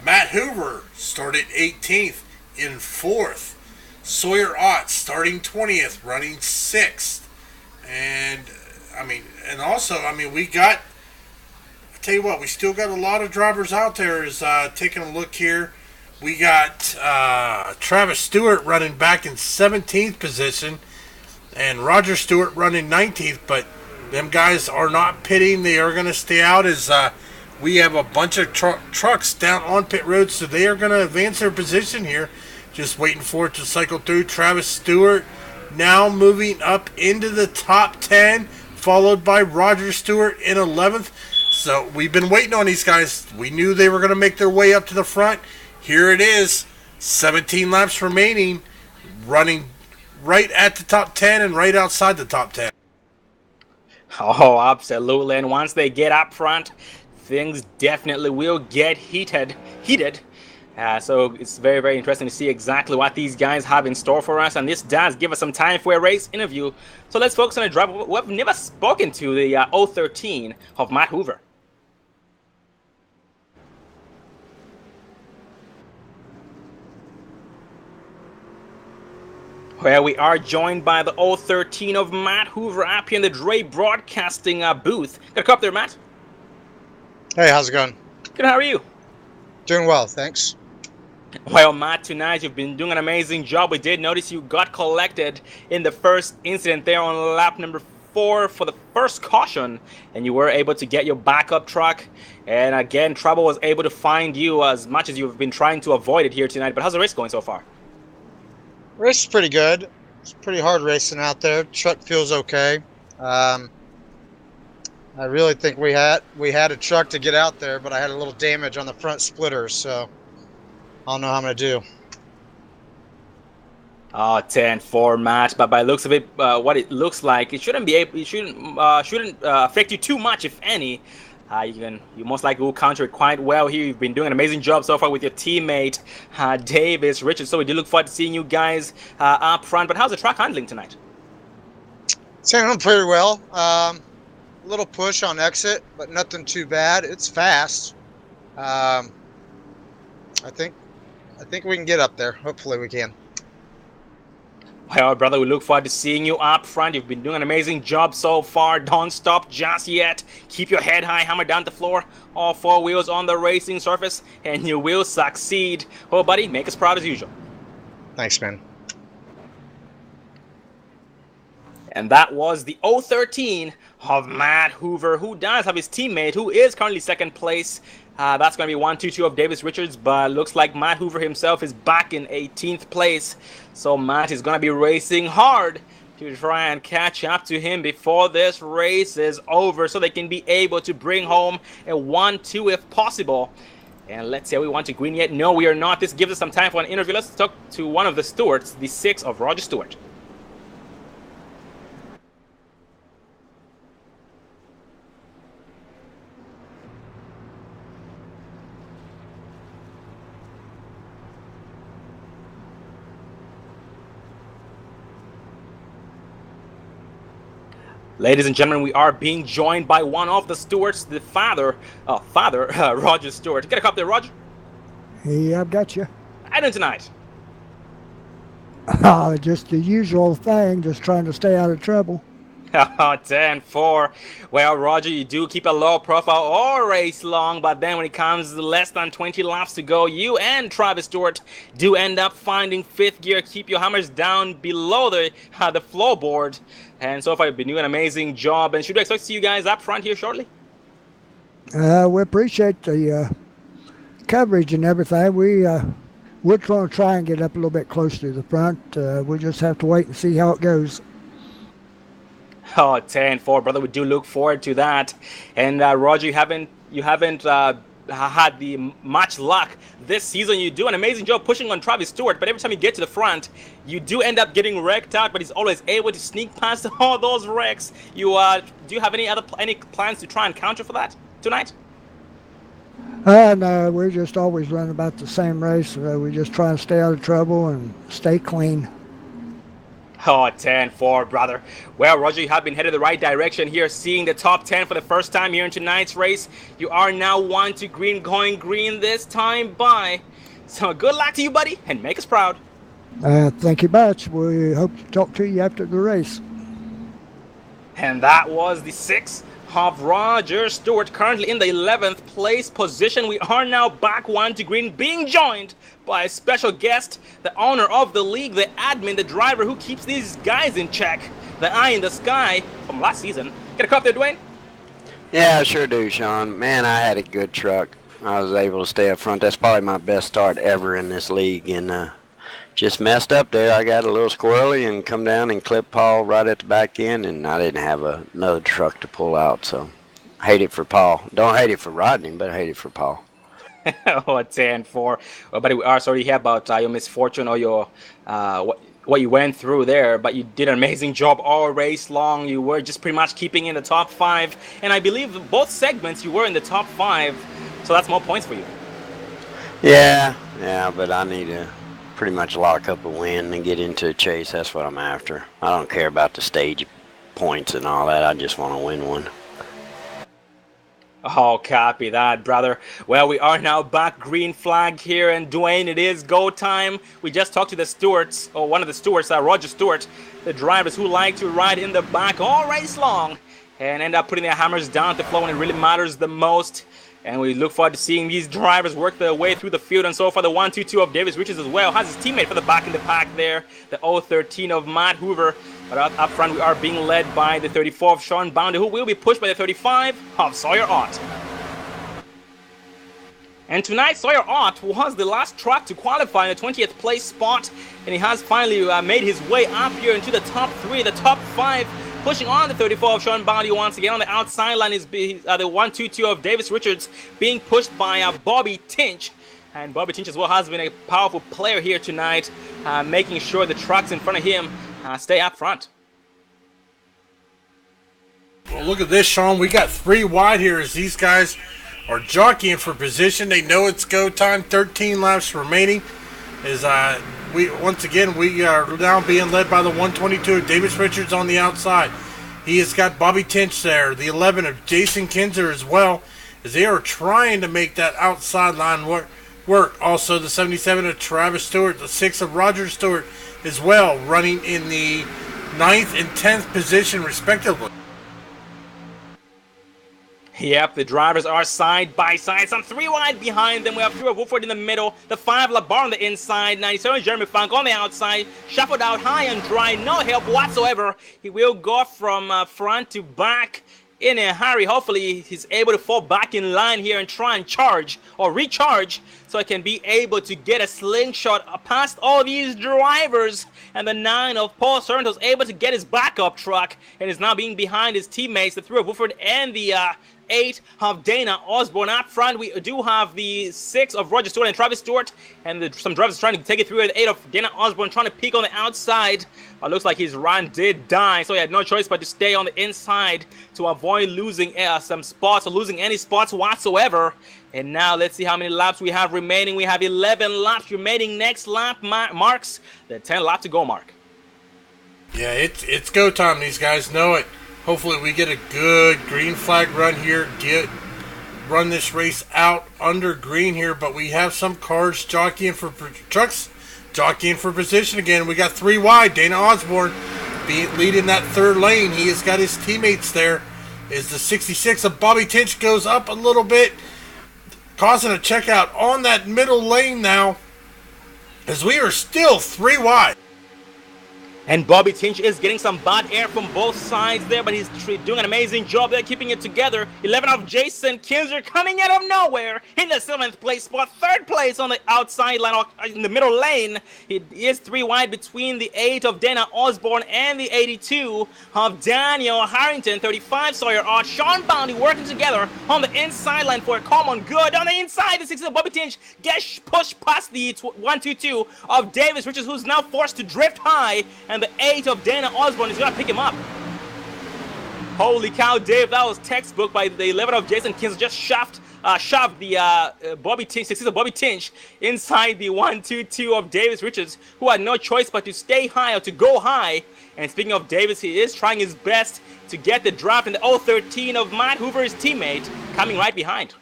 Matt Hoover started 18th in 4th. Sawyer Ott starting 20th, running 6th. And, we got, I tell you what, we still got a lot of drivers out there. Is taking a look here. We got Travis Stewart running back in 17th position, and Roger Stewart running 19th, but them guys are not pitting. They are going to stay out as we have a bunch of trucks down on pit road, so they are going to advance their position here. Just waiting for it to cycle through. Travis Stewart now moving up into the top 10, followed by Roger Stewart in 11th. So we've been waiting on these guys. We knew they were going to make their way up to the front. Here it is, 17 laps remaining, running right at the top 10 and right outside the top 10. Oh, absolutely. And once they get up front, things definitely will get heated. So it's very, very interesting to see exactly what these guys have in store for us. And this does give us some time for a race interview. So let's focus on a driver we've never spoken to, the 013 of Matt Hoover. Where we are joined by the 013 of Matt Hoover up here in the Dre Broadcasting booth. Got a cup there, Matt? Hey, how's it going? Good, how are you? Doing well, thanks. Well, Matt, tonight you've been doing an amazing job. We did notice you got collected in the first incident there on lap number 4 for the first caution, and you were able to get your backup truck. And again, trouble was able to find you as much as you've been trying to avoid it here tonight. But how's the race going so far? Race is pretty good. It's pretty hard racing out there. Truck feels okay. I really think we had a truck to get out there, but I had a little damage on the front splitters, so I don't know how I'm gonna do. 10-4, Matt. But by the looks of it, what it looks like, it shouldn't affect you too much, if any. You most likely will counter it quite well here. You've been doing an amazing job so far with your teammate, Davis Richards. So we do look forward to seeing you guys up front. But how's the truck handling tonight? It's handling pretty well. A little push on exit, but nothing too bad. It's fast. I think we can get up there. Hopefully we can. Well, brother, we look forward to seeing you up front. You've been doing an amazing job so far. Don't stop just yet. Keep your head high, hammer down the floor. All 4 wheels on the racing surface, and you will succeed. Oh, buddy, make us proud as usual. Thanks, man. And that was the 013 of Matt Hoover, who does have his teammate, who is currently 2nd place. That's going to be 122 of Davis Richards, but looks like Matt Hoover himself is back in 18th place. So Matt is going to be racing hard to try and catch up to him before this race is over, so they can be able to bring home a 1-2 if possible. And let's say we want to green yet. No, we are not. This gives us some time for an interview. Let's talk to one of the stewards, the 6 of Roger Stewart. Ladies and gentlemen, we are being joined by one of the stewards, the father, Roger Stewart. Get a cup there, Roger. Hey, I've got you. How you doing tonight? Just the usual thing, just trying to stay out of trouble. 10-4. Well, Roger, you do keep a low profile all race long, but then when it comes to less than 20 laps to go, you and Travis Stewart do end up finding 5th gear. Keep your hammers down below the floorboard. And so far, you've been doing an amazing job. And should we expect to see you guys up front here shortly? We appreciate the coverage and everything. We're going to try and get up a little bit closer to the front. We'll just have to wait and see how it goes. Oh, 10-4, brother. We do look forward to that. And Roger, you haven't had the much luck this season. You do an amazing job pushing on Travis Stewart, but every time you get to the front, you do end up getting wrecked out. But he's always able to sneak past all those wrecks. Do you have any plans to try and counter for that tonight? No, we're just always running about the same race. We just try and stay out of trouble and stay clean. Oh, 10-4, brother. Well, Roger, you have been headed the right direction here, seeing the top 10 for the first time here in tonight's race. You are now 1 to green, going green this time by. So good luck to you, buddy, and make us proud. Thank you much. We hope to talk to you after the race. And that was the 6th of Roger Stewart, currently in the 11th place position. We are now back 1 to green, being joined by a special guest, the owner of the league, the admin, the driver who keeps these guys in check, the eye in the sky from last season. Get a cup there, Dwayne? Yeah, I sure do, Sean. Man, I had a good truck. I was able to stay up front. That's probably my best start ever in this league, and just messed up there. I got a little squirrely and come down and clipped Paul right at the back end, and I didn't have another truck to pull out, so I hate it for Paul. Don't hate it for Rodney, but I hate it for Paul. Oh, 10-4. Well, buddy, we are sorry to hear about your misfortune or your what you went through there, but you did an amazing job all race long. You were just pretty much keeping in the top 5, and I believe both segments you were in the top 5, so that's more points for you. Yeah, but I need to pretty much lock up a win and get into a chase. That's what I'm after. I don't care about the stage points and all that. I just want to win one. Oh, copy that, brother. Well, we are now back green flag here, and Dwayne, it is go time. We just talked to the stewards, or one of the stewards, Roger Stewart, the drivers who like to ride in the back all race long and end up putting their hammers down to the floor when it really matters the most. And we look forward to seeing these drivers work their way through the field. And so far, the 1-2-2 of Davis Richards as well has his teammate for the back in the pack there, the 013 of Matt Hoover. But up front, we are being led by the 34 of Sean Bounder, who will be pushed by the 35 of Sawyer Ott. And tonight, Sawyer Ott was the last truck to qualify in the 20th place spot, and he has finally made his way up here into the top 3, the top 5, pushing on the 34 of Sean Bounder once again. On the outside line is the 1-2-2 of Davis Richards being pushed by Bobby Tinch. And Bobby Tinch as well has been a powerful player here tonight, making sure the trucks in front of him stay up front. Well, look at this, Sean. We got 3 wide here as these guys are jockeying for position. They know it's go time. 13 laps remaining. We are now being led by the 122 of Davis Richards on the outside. He has got Bobby Tinch there, the 11 of Jason Kinzer as well, as they are trying to make that outside line work. Also, the 77 of Travis Stewart, the 6 of Roger Stewart as well, running in the 9th and 10th position respectively. Yep, the drivers are side by side. Some 3 wide behind them. We have 3 of Woodford in the middle. The 5 LaBar on the inside. 97 Jeremy Funk on the outside. Shuffled out high and dry. No help whatsoever. He will go from front to back in a hurry. Hopefully, he's able to fall back in line here and try and charge or recharge so he can be able to get a slingshot past all these drivers. And the 9 of Paul Sorrento is able to get his backup truck and is now being behind his teammates, the 3 of Woodford and the 8 of Dana Osborne. Up front, we do have the 6 of Roger Stewart and Travis Stewart, and some drivers trying to take it through. The 8 of Dana Osborne trying to peek on the outside. Looks like his run did die, so he had no choice but to stay on the inside to avoid losing some spots or losing any spots whatsoever. And now let's see how many laps we have remaining. We have 11 laps remaining. Next lap marks the 10 lap to go mark. Yeah, it's go time. These guys know it. Hopefully we get a good green flag run here, run this race out under green here, but we have some cars jockeying for trucks, jockeying for position again. We got 3 wide. Dana Osborne leading that 3rd lane. He has got his teammates there. Is the 66 of Bobby Tinch goes up a little bit, causing a checkout on that middle lane now, as we are still 3 wide. And Bobby Tinch is getting some bad air from both sides there, but he's doing an amazing job there, keeping it together. 11 of Jason Kinzer coming out of nowhere in the 7th place spot. 3rd place on the outside line, in the middle lane. He is 3 wide between the 8 of Dana Osborne and the 82 of Daniel Harrington. 35 Sawyer Art, Sean Bounty working together on the inside line for a common good. On the inside, the 6 of Bobby Tinch gets pushed past the 1-2-2 of Davis Richards, who's now forced to drift high, and the 8 of Dana Osborne is going to pick him up. Holy cow, Dave, that was textbook by the 11 of Jason Kinzer. Just shoved the Bobby Tinch, 6 of Bobby Tinch inside the 1-2-2 of Davis Richards, who had no choice but to stay high or to go high. And speaking of Davis, he is trying his best to get the draft in the 013 of Matt Hoover, his teammate, coming right behind.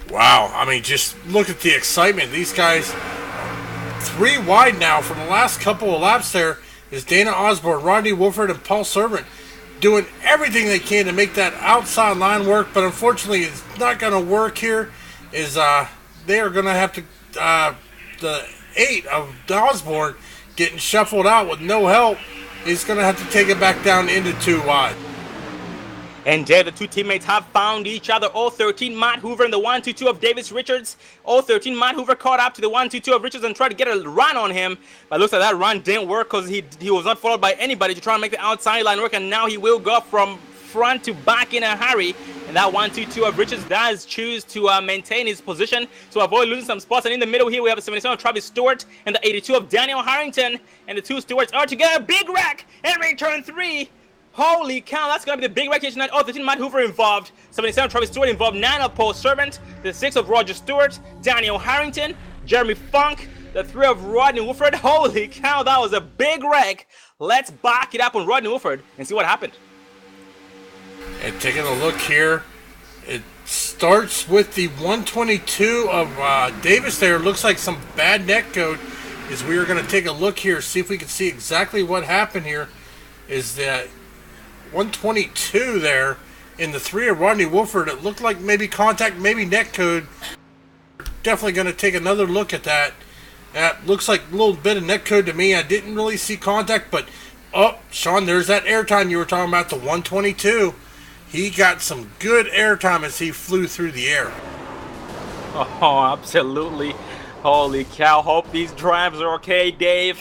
Wow, I mean, just look at the excitement. These guys, 3 wide now from the last couple of laps there is Dana Osborne, Rodney Wolford, and Paul Servant doing everything they can to make that outside line work, but unfortunately it's not going to work here. They are going to have to, the 8 of Osborne getting shuffled out with no help, is going to have to take it back down into 2 wide. And there, the 2 teammates have found each other. 013 Matt Hoover and the 1-2-2 of Davis Richards. 013 Matt Hoover caught up to the 1-2-2 of Richards and tried to get a run on him. But it looks like that run didn't work because he was not followed by anybody to try and make the outside line work. And now he will go from front to back in a hurry. And that 1-2-2 of Richards does choose to maintain his position to avoid losing some spots. And in the middle here, we have the 77 of Travis Stewart and the 82 of Daniel Harrington. And the 2 Stewarts are together. Big wreck and return 3. Holy cow, that's going to be the big wreck here tonight. 13 Matt Hoover involved, 77 Travis Stewart involved, 9 of Paul Servant, the 6 of Roger Stewart, Daniel Harrington, Jeremy Funk, the 3 of Rodney Wolford. Holy cow, that was a big wreck. Let's back it up on Rodney Wolford and see what happened. And taking a look here, it starts with the 122 of Davis there. Looks like some bad net code. As we are going to take a look here, see if we can see exactly what happened here. Is that 122 there in the 3 of Rodney Wolford? It looked like maybe contact, maybe net code. Definitely going to take another look at that. That looks like a little bit of net code to me. I didn't really see contact, but Sean, there's that airtime you were talking about, the 122. He got some good airtime as he flew through the air. Oh, absolutely. Holy cow. Hope these drives are okay, Dave.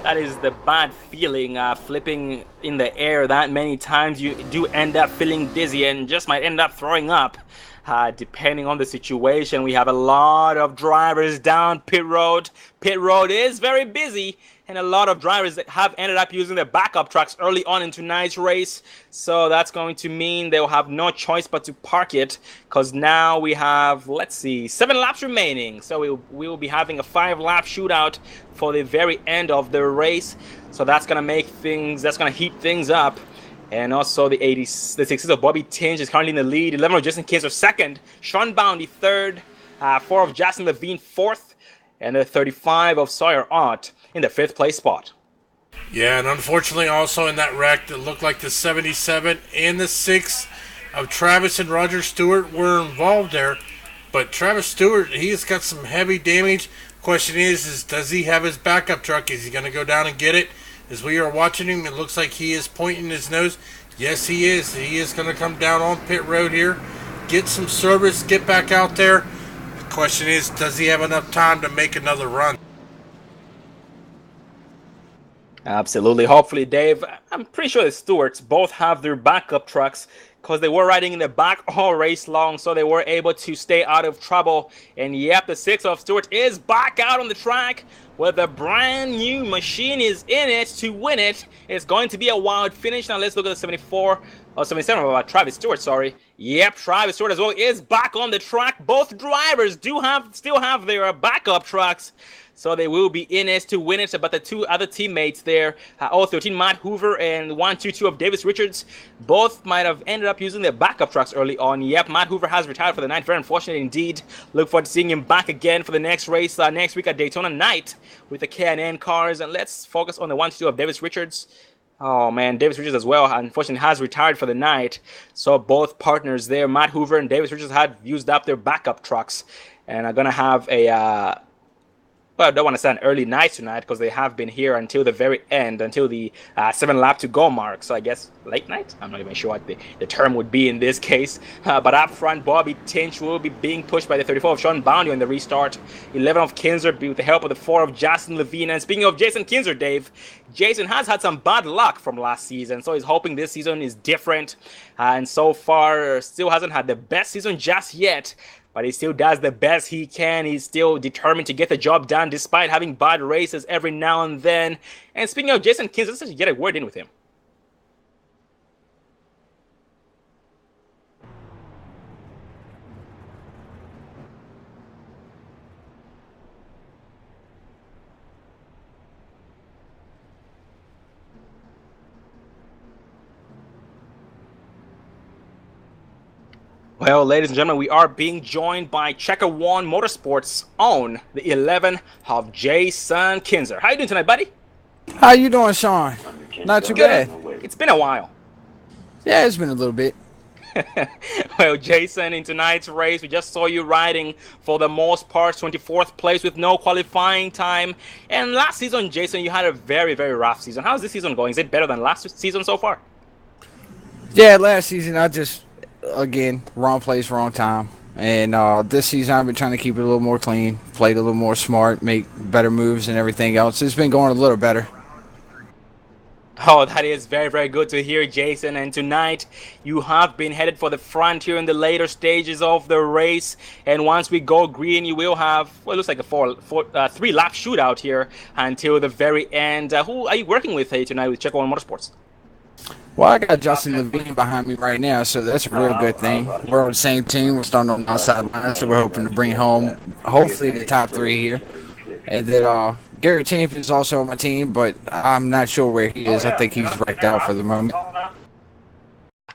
That is the bad feeling, flipping in the air that many times. You do end up feeling dizzy and just might end up throwing up, depending on the situation. We have a lot of drivers down pit road. Pit road is very busy, and a lot of drivers that have ended up using their backup trucks early on in tonight's race. So that's going to mean they'll have no choice but to park it, because now we have, let's see, 7 laps remaining. So we will be having a 5-lap shootout for the very end of the race. So that's going to make things, that's going to heat things up. And also the 6 of Bobby Tinch is currently in the lead. 11 of Jason Kinzer 2nd. Sean Bounty 3rd. 4 of Justin Levine 4th. And the 35 of Sawyer Ott in the 5th place spot. Yeah, and unfortunately also in that wreck, it looked like the 77 and the 6 of Travis and Roger Stewart were involved there. But Travis Stewart, he has got some heavy damage. Question is does he have his backup truck? Is he going to go down and get it? As we are watching him, it looks like he is pointing his nose. Yes, he is. He is going to come down on pit road here, get some service, get back out there. The question is, does he have enough time to make another run? Absolutely. Hopefully, Dave. I'm pretty sure the Stewarts both have their backup trucks because they were riding in the back all race long, so they were able to stay out of trouble. And yep, the 6 of Stewart is back out on the track with a brand new machine is in it to win it. It's going to be a wild finish. Now let's look at the 74 or 77 of Travis Stewart, sorry. Yep, Travis Stewart as well is back on the track. Both drivers still have their backup trucks, so they will be in it to win it. But the 2 other teammates there, 013 Matt Hoover and 122 of Davis Richards, both might have ended up using their backup trucks early on. Yep, Matt Hoover has retired for the night. Very unfortunate indeed. Look forward to seeing him back again for the next race next week at Daytona night with the K&N cars. And let's focus on the 122 of Davis Richards. Oh man, Davis Richards as well, unfortunately, has retired for the night. So both partners there, Matt Hoover and Davis Richards, had used up their backup trucks and are going to have a well, I don't want to say an early night tonight because they have been here until the very end, until the 7 lap to go mark. So I guess late night? I'm not even sure what the term would be in this case. But up front, Bobby Tinch will be being pushed by the 34 of Sean Boundy on the restart. 11 of Kinzer with the help of the 4 of Justin Levine. And speaking of Jason Kinzer, Dave, Jason has had some bad luck from last season. So he's hoping this season is different. And so far, still hasn't had the best season just yet. But he still does the best he can. He's still determined to get the job done despite having bad races every now and then. And speaking of Jason Kinzer, let's just get a word in with him. Well, ladies and gentlemen, we are being joined by Checker One Motorsports own the 11 of Jason Kinzer. How you doing tonight, buddy? How you doing, Sean? Not too bad. It's been a while. Yeah, it's been a little bit. Well, Jason, in tonight's race, we just saw you riding for the most part 24th place with no qualifying time. And last season, Jason, you had a very, very rough season. How's this season going? Is it better than last season so far? Yeah, last season I just, again, wrong place, wrong time. And this season I've been trying to keep it a little more clean, played a little more smart, make better moves and everything else. It's been going a little better. Oh, that is very, very good to hear, Jason. And tonight, you have been headed for the front here in the later stages of the race. And once we go green, you will have, well, it looks like a 3-lap shootout here until the very end. Who are you working with tonight with Checker One Motorsports? Well, I got Justin Levine behind me right now, so that's a real good thing. We're on the same team. We're starting on the outside line, so we're hoping to bring home, hopefully, the top 3 here. And then Garrett Champion's also on my team, but I'm not sure where he is. I think he's wrecked out for the moment.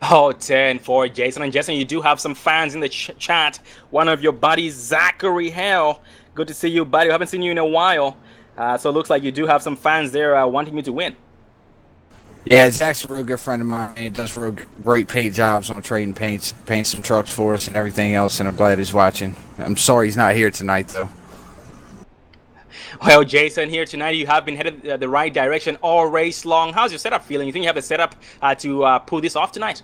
Oh, 10 for Jason. And Jason, you do have some fans in the chat. One of your buddies, Zachary Hell. Good to see you, buddy. I haven't seen you in a while. So it looks like you do have some fans there wanting you to win. Yeah, Zach's a real good friend of mine. He does real great paint jobs on trading paints some trucks for us and everything else, and I'm glad he's watching. I'm sorry he's not here tonight, though. Well, Jason, here tonight you have been headed the right direction all race long. How's your setup feeling? You think you have the setup to pull this off tonight?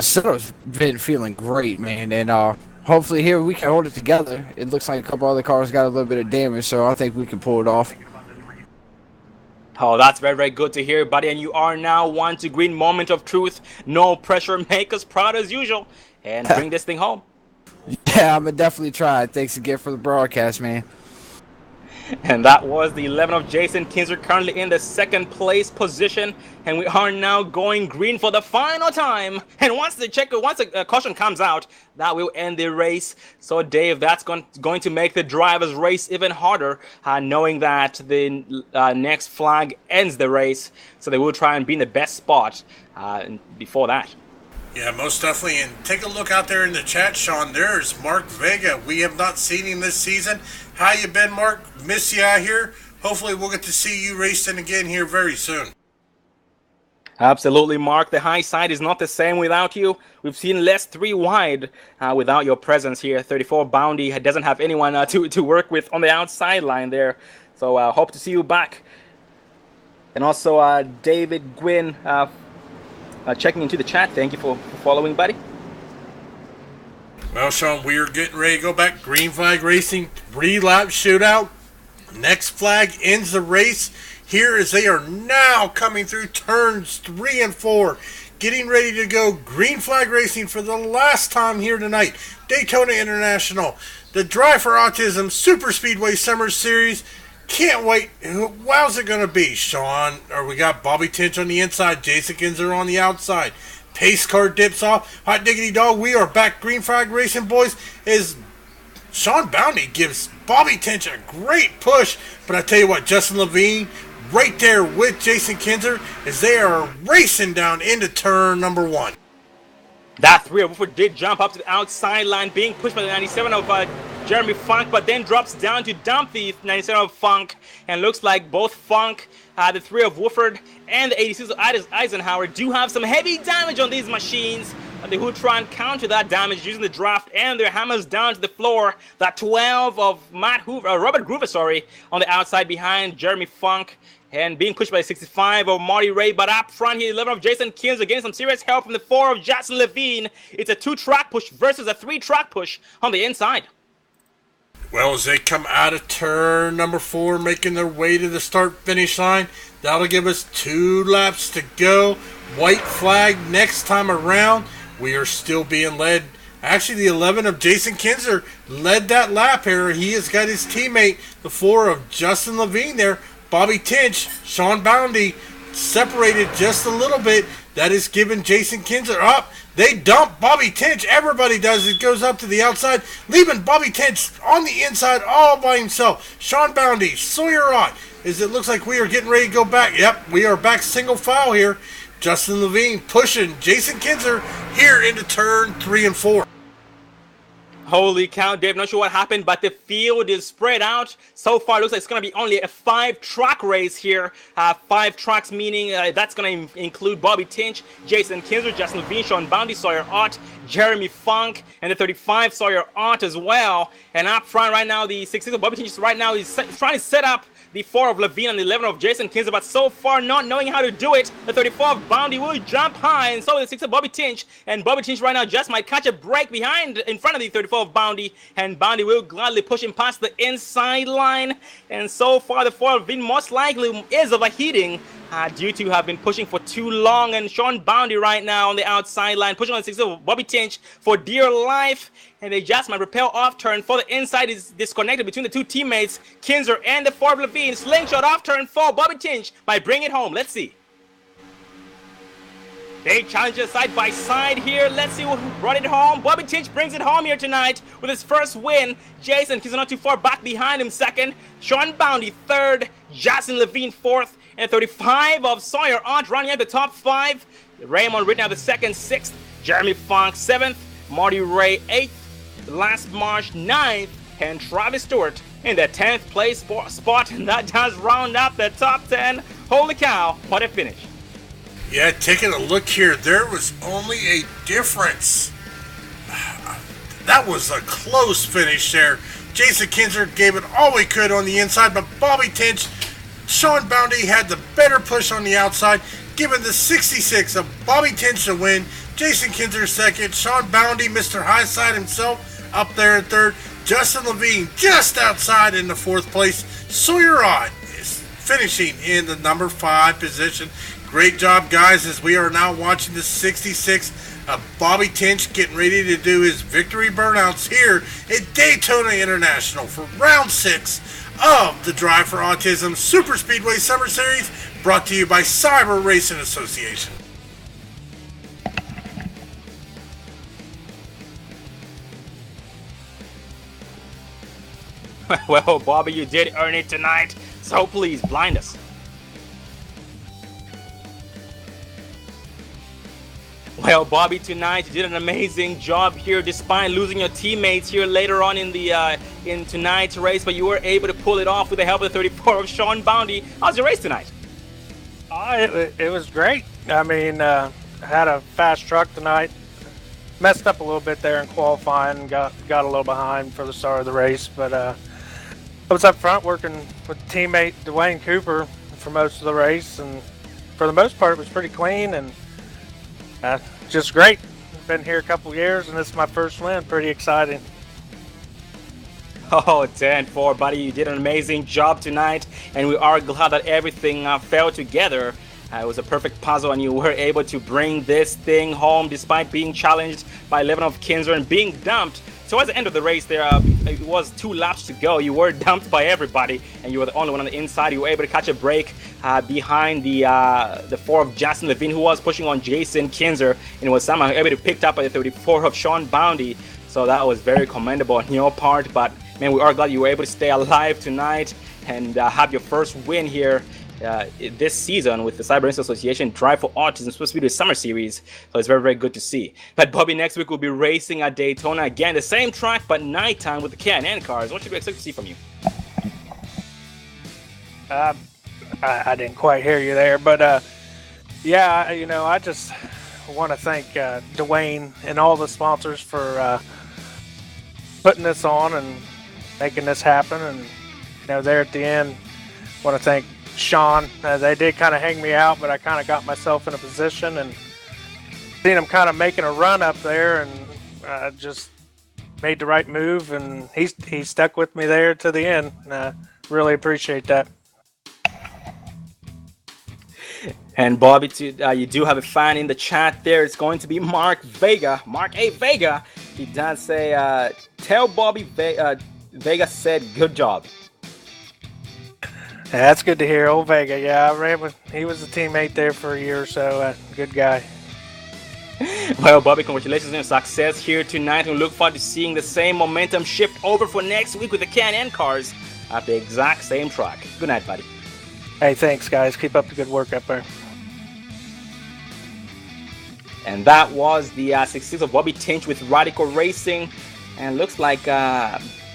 Setup's been feeling great, man, and hopefully here we can hold it together. It looks like a couple other cars got a little bit of damage, so I think we can pull it off. Oh, that's very, very good to hear, buddy. And you are now 1 to green, moment of truth. No pressure, make us proud as usual, and bring this thing home. Yeah, I'm going to definitely try. Thanks again for the broadcast, man. And that was the 11 of Jason Kinzer, currently in the 2nd place position. And we are now going green for the final time. And once the caution comes out, that will end the race. So, Dave, that's going to make the drivers race even harder, knowing that the next flag ends the race. So they will try and be in the best spot before that. Yeah, most definitely. And take a look out there in the chat, Sean. There's Mark Vega. We have not seen him this season. How you been, Mark? Miss you out here. Hopefully we'll get to see you racing again here very soon. Absolutely, Mark. The high side is not the same without you. We've seen less 3 wide without your presence here. 34 Boundy doesn't have anyone to work with on the outside line there. So hope to see you back. And also David Gwynn checking into the chat. Thank you for following, buddy. Well, Sean, we are getting ready to go back. Green flag racing, 3-lap shootout. Next flag ends the race here as they are now coming through turns 3 and 4. Getting ready to go green flag racing for the last time here tonight. Daytona International, the Drive for Autism Super Speedway Summer Series. Can't wait. How's it going to be, Sean? Or we got Bobby Tinch on the inside, Jason Kinzer on the outside. Pace car dips off. Hot diggity dog, we are back green flag racing, boys. As Sean Bounty gives Bobby Tinch a great push. But I tell you what, Justin Levine right there with Jason Kinzer as they are racing down into turn number 1. That 3 of Woodford did jump up to the outside line, being pushed by the 97 of Jeremy Funk, but then drops down to dump the 97 of Funk. And looks like both Funk, the 3 of Woodford, and the 86 of Eisenhower do have some heavy damage on these machines. they will try and counter that damage using the draft and their hammers down to the floor. That 12 of Robert Groover, on the outside behind Jeremy Funk. And being pushed by 65 of Marty Ray, but up front here, 11 of Jason Kinzer getting some serious help from the 4 of Jackson Levine. It's a 2-track push versus a 3-track push on the inside. Well, as they come out of turn number 4, making their way to the start-finish line, that'll give us 2 laps to go. White flag next time around. We are still being led. Actually, the 11 of Jason Kinzer led that lap here. He has got his teammate, the 4 of Justin Levine there, Bobby Tinch, Sean Boundy, separated just a little bit. That is giving Jason Kinzer up. They dump Bobby Tinch. Everybody does. It goes up to the outside, leaving Bobby Tinch on the inside all by himself. Sean Boundy, Sawyer Ott, as it looks like we are getting ready to go back. Yep, we are back single file here. Justin Levine pushing Jason Kinzer here into turn 3 and 4. Holy cow, Dave, not sure what happened, but the field is spread out. So far, it looks like it's going to be only a 5-track race here. 5 tracks, meaning that's going to include Bobby Tinch, Jason Kinzer, Justin Levine, Sean Boundy, Sawyer Ott, Jeremy Funk, and the 35 Sawyer Ott as well. And up front right now, the 66 of Bobby Tinch right now is trying to set up the 4 of Levine and the 11 of Jason Kinzer, but so far not knowing how to do it. The 34 of Boundy will jump high, and so the 6 of Bobby Tinch. And Bobby Tinch right now just might catch a break in front of the 34 of Boundy, and Boundy will gladly push him past the inside line. And so far, the 4 of Levine most likely is overheating due to have been pushing for too long. And Sean Boundy right now on the outside line, pushing on the 6 of Bobby Tinch for dear life. And they just might repel off turn for the inside is disconnected between the 2 teammates, Kinzer and the 4 of Levine. Slingshot off turn 4, Bobby Tinch might bring it home. Let's see. They challenge it side by side here. Let's see who brought it home. Bobby Tinch brings it home here tonight with his first win. Jason Kinzer not too far back behind him, second. Sean Boundy, third. Jason Levine, fourth. And 35 of Sawyer Ott running at the top 5. Raymond Rittenhouse, the second, sixth. Jeremy Funk, seventh. Marty Ray, eighth. Last March, 9th, and Travis Stewart in the 10th place spot, and that does round up the top 10. Holy cow, what a finish. Yeah, taking a look here, there was only a difference. That was a close finish there. Jason Kinzer gave it all he could on the inside, but Bobby Tinch, Sean Boundy had the better push on the outside, giving the 66 of Bobby Tinch the win. Jason Kinzer second, Sean Boundy, Mr. Highside himself, up there in third. Justin Levine just outside in the 4th place. Sawyer Ott is finishing in the number 5 position. Great job, guys, as we are now watching the 66 of Bobby Tinch getting ready to do his victory burnouts here at Daytona International for round 6 of the Drive for Autism Super Speedway Summer Series, brought to you by Cyber Racing Association. Well, Bobby, you did earn it tonight, so please blind us. Well, Bobby, tonight you did an amazing job here, despite losing your teammates here later on in the in tonight's race, but you were able to pull it off with the help of the 34 of Sean Boundy. How's your race tonight? It was great. I mean, I had a fast truck tonight. Messed up a little bit there in qualifying and got a little behind for the start of the race, but I was up front working with teammate Dwayne Cooper for most of the race, and for the most part it was pretty clean and just great. Been here a couple years and this is my first win. Pretty exciting. Oh, 10-4, buddy. You did an amazing job tonight, and we are glad that everything fell together. It was a perfect puzzle, and you were able to bring this thing home despite being challenged by 11 of Kinzer and being dumped. So at the end of the race there, it was 2 laps to go. You were dumped by everybody, and you were the only one on the inside. You were able to catch a break behind the 4 of Justin Levine, who was pushing on Jason Kinzer, and was somehow able to pick up by the 34 of Sean Boundy. So that was very commendable on your part. But man, we are glad you were able to stay alive tonight and have your first win here this season with the Cyber Racing Association Drive for Autism Super Speedway Summer Series. So it's very, very good to see. But Bobby, next week we'll be racing at Daytona again, the same track but nighttime with the K&N cars. What should we expect to see from you? I didn't quite hear you there, but yeah, you know, I just want to thank Dwayne and all the sponsors for putting this on and making this happen. And there at the end, want to thank Sean. They did kind of hang me out, but I kind of got myself in a position and seen him kind of making a run up there, and just made the right move, and he stuck with me there to the end. Really appreciate that. And Bobby, you do have a fan in the chat there. It's going to be Mark Vega. Mark A. Vega. He does say, tell Bobby Vega said good job. Yeah, that's good to hear. Old Vega. Yeah, I ran with. He was a teammate there for a year or so. Good guy. Well, Bobby, congratulations on your success here tonight. We look forward to seeing the same momentum shift over for next week with the Can-Am cars at the exact same track. Good night, buddy. Hey, thanks, guys. Keep up the good work up there. And that was the success of Bobby Tinch with Radical Racing. And looks like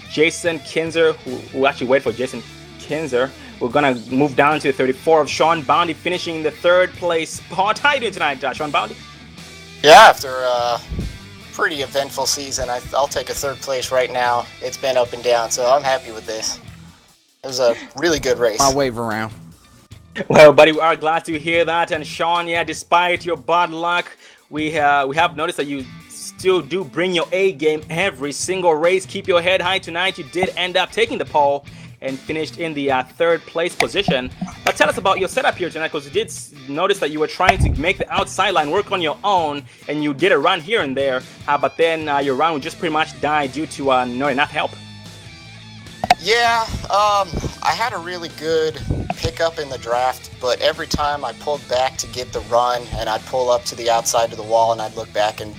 Jason Kinzer, who actually wait for Jason Kinzer. We're going to move down to 34 of Sean Bounty, finishing in the third place spot. How you doing tonight, Sean Bounty? Yeah, after a pretty eventful season, I'll take a third place right now. It's been up and down, so I'm happy with this. It was a really good race. I'll wave around. Well, buddy, we are glad to hear that. And Sean, yeah, despite your bad luck, we have noticed that you still do bring your A game every single race. Keep your head high tonight. You did end up taking the pole and finished in the third place position. But tell us about your setup here tonight, because you did notice that you were trying to make the outside line work on your own, and you did a run here and there, but then your run would just pretty much die due to not enough help. Yeah, I had a really good pickup in the draft, but every time I pulled back to get the run, and I'd pull up to the outside of the wall, and I'd look back, and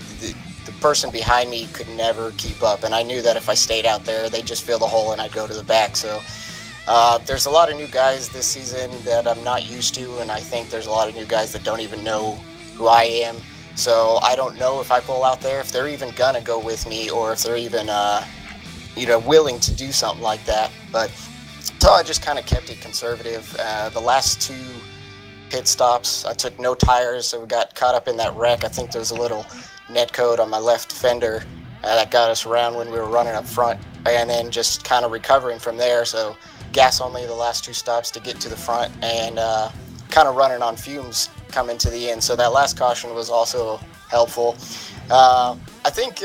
the person behind me could never keep up, and I knew that if I stayed out there, they'd just fill the hole and I'd go to the back. So there's a lot of new guys this season that I'm not used to, and I think there's a lot of new guys that don't even know who I am. So I don't know if I pull out there, if they're even gonna go with me, or if they're even willing to do something like that. But so I just kind of kept it conservative. The last two pit stops, I took no tires, so we got caught up in that wreck. I think there was a little net code on my left fender that got us around when we were running up front, and then just kind of recovering from there. So gas only the last two stops to get to the front, and kind of running on fumes coming to the end. So that last caution was also helpful. I think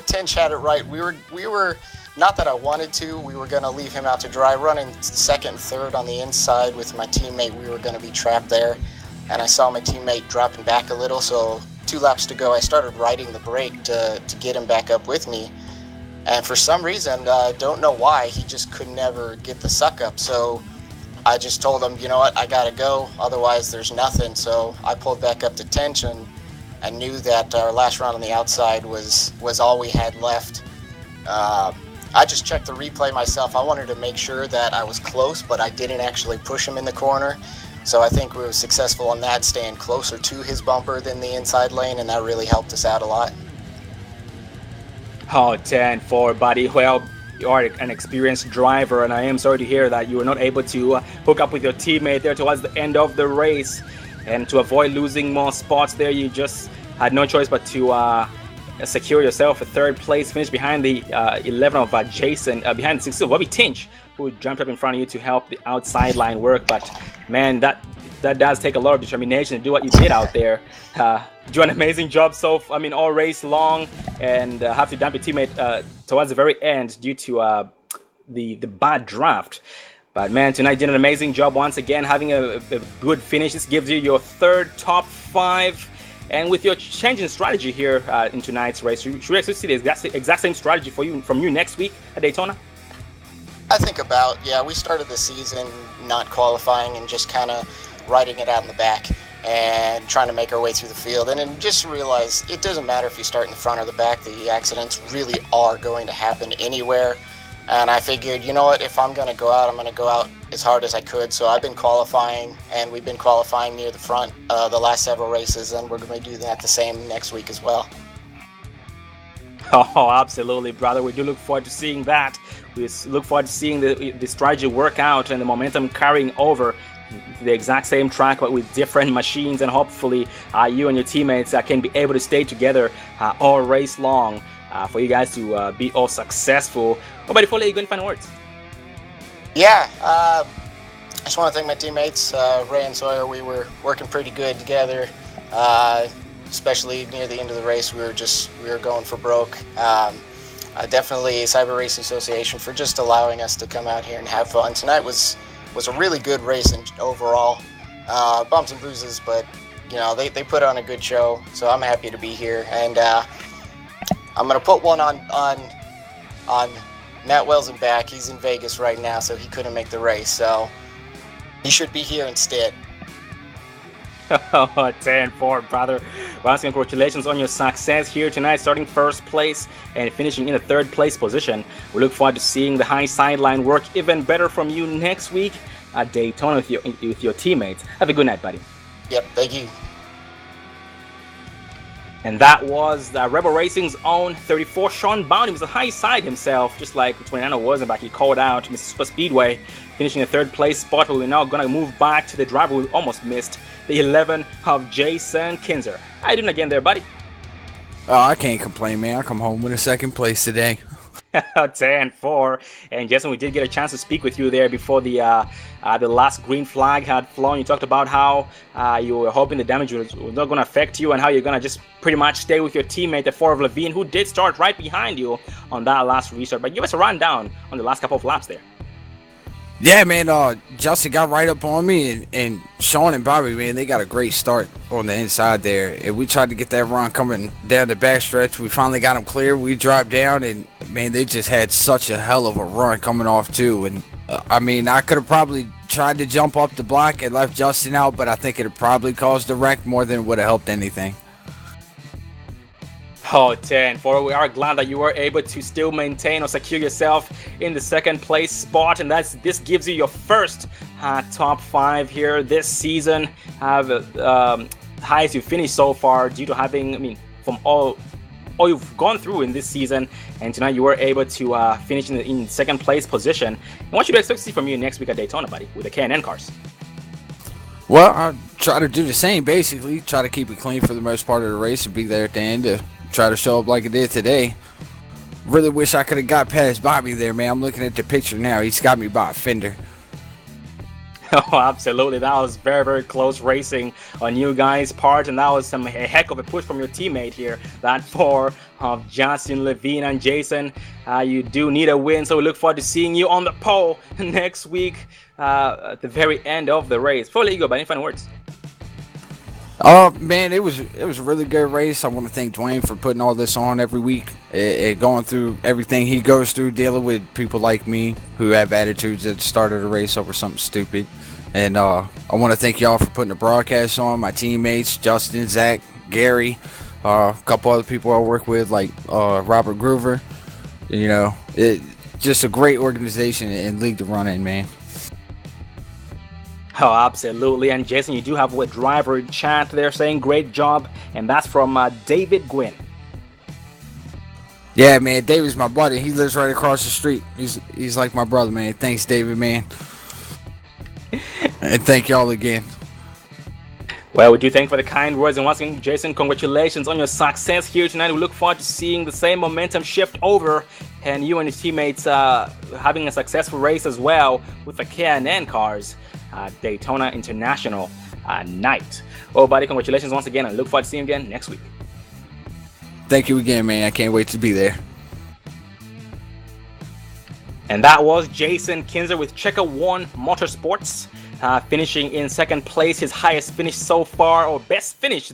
Tinch had it right. We were not that I wanted to. We were going to leave him out to dry, running second and third on the inside with my teammate. We were going to be trapped there, and I saw my teammate dropping back a little. So 2 laps to go, I started riding the brake to get him back up with me. And for some reason, I don't know why, he just could never get the suck up. So I just told him, you know what, I gotta go, otherwise there's nothing. So I pulled back up to tension and knew that our last run on the outside was all we had left. I just checked the replay myself. I wanted to make sure that I was close, but I didn't actually push him in the corner. So I think we were successful in that, staying closer to his bumper than the inside lane, and that really helped us out a lot. Oh, 10-4, buddy. Well, you are an experienced driver, and I am sorry to hear that you were not able to hook up with your teammate there towards the end of the race. And to avoid losing more spots there, you just had no choice but to secure yourself a third place finish behind the 11 of Jason, behind the 6 of Bobby Tinch, who jumped up in front of you to help the outside line work. But man, that does take a lot of determination to do what you did out there. Do an amazing job all race long, and have to dump your teammate towards the very end due to the bad draft. But man, tonight you did an amazing job once again, having a good finish. This gives you your third top 5. And with your change in strategy here in tonight's race, should we actually see the exact same strategy from you next week at Daytona? I think we started the season not qualifying and just kind of riding it out in the back and trying to make our way through the field. And then just realize it doesn't matter if you start in the front or the back, the accidents really are going to happen anywhere. And I figured, you know what, if I'm going to go out, I'm going to go out as hard as I could. So I've been qualifying, and we've been qualifying near the front the last several races, and we're going to do that the same next week as well. Oh, absolutely, brother. We do look forward to seeing that. We look forward to seeing the strategy work out and the momentum carrying over the exact same track but with different machines, and hopefully you and your teammates can be able to stay together all race long for you guys to be all successful. But before I let you go, any final words? Yeah, I just want to thank my teammates, Ray and Sawyer. We were working pretty good together, especially near the end of the race. We were going for broke. Definitely Cyber Racing Association for just allowing us to come out here and have fun. Tonight was a really good race overall. Bumps and bruises, but they put on a good show. So I'm happy to be here, and I'm gonna put one on Matt Wells and back. He's in Vegas right now, so he couldn't make the race. So he should be here instead. 10-4, brother. Once again, congratulations on your success here tonight, starting first place and finishing in the third place position. We look forward to seeing the high sideline work even better from you next week at Daytona with your teammates. Have a good night, buddy. Yep, thank you. And that was Rebel Racing's own 34, Sean Bound. He was a high side himself, just like 29 was, but he called out Mr. Speedway, finishing the third place spot. But we're now going to move back to the driver we almost missed, the 11 of Jason Kinzer. How you doing again there, buddy? Oh, I can't complain, man. I come home with a second place today. 10-4. And Jason, we did get a chance to speak with you there before the last green flag had flown. You talked about how you were hoping the damage was not going to affect you and how you're going to just pretty much stay with your teammate, the 4 of Levine, who did start right behind you on that last restart. But give us a rundown on the last couple of laps there. Yeah, man, Justin got right up on me, and Sean and Bobby, man, they got a great start on the inside there. And we tried to get that run coming down the backstretch. We finally got them clear. We dropped down, and, man, they just had such a hell of a run coming off, too. And, I mean, I could have probably tried to jump up the block and left Justin out, but I think it would probably caused a wreck more than it would have helped anything. Oh, 10-4. We are glad that you were able to still maintain or secure yourself in the second place spot, and this gives you your first top 5 here this season. Highest you finished so far due to having, from all you've gone through in this season, and tonight you were able to finish in second place position. And what should we expect to see from you next week at Daytona, buddy, with the K&N cars? Well, I'll try to do the same, basically. Try to keep it clean for the most part of the race and be there at the end to try to show up like it did today. Really wish I could have got past Bobby there, man. I'm looking at the picture now. He's got me by a fender. Oh, absolutely. That was very, very close racing on you guys' part, and that was a heck of a push from your teammate here. That 4 of Justin, Levine, and Jason. You do need a win, so we look forward to seeing you on the pole next week at the very end of the race. Before I let you go, but any final words? Man, it was a really good race. I want to thank Dwayne for putting all this on every week, going through everything he goes through, dealing with people like me who have attitudes at the start of the race over something stupid. And I want to thank y'all for putting the broadcast on, my teammates, Justin, Zach, Gary, a couple other people I work with like Robert Groover. Just a great organization and league to run in, man. Oh, absolutely. And Jason, you do have a driver chat there saying great job, and that's from David Gwynn. Yeah, man, David's my buddy. He lives right across the street. He's like my brother, man. Thanks, David, man. And thank y'all again. Well, we do thank for the kind words, and once again, Jason, congratulations on your success here tonight. We look forward to seeing the same momentum shift over, and you and your teammates having a successful race as well with the K&N cars. Daytona International night. Oh, buddy, congratulations once again, and look forward to seeing you again next week. Thank you again, man. I can't wait to be there. And that was Jason Kinzer with Checker One Motorsports, finishing in second place, his highest finish so far, or best finish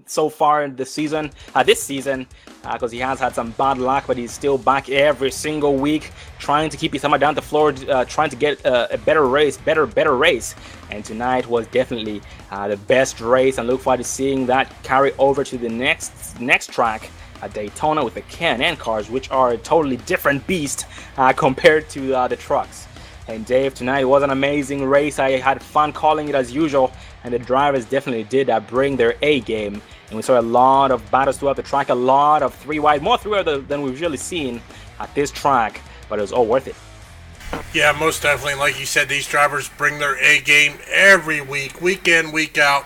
so far in the season, this season, because he has had some bad luck, but he's still back every single week, trying to keep his hammer down the floor, trying to get a better race, better race. And tonight was definitely the best race, and look forward to seeing that carry over to the next track at Daytona with the K&N cars, which are a totally different beast compared to the trucks. And Dave, tonight was an amazing race. I had fun calling it as usual, and the drivers definitely did bring their A game. And we saw a lot of battles throughout the track, a lot of 3-wide, more 3-wide than we've usually seen at this track, but it was all worth it. Yeah, most definitely. Like you said, these drivers bring their A game every week, week in, week out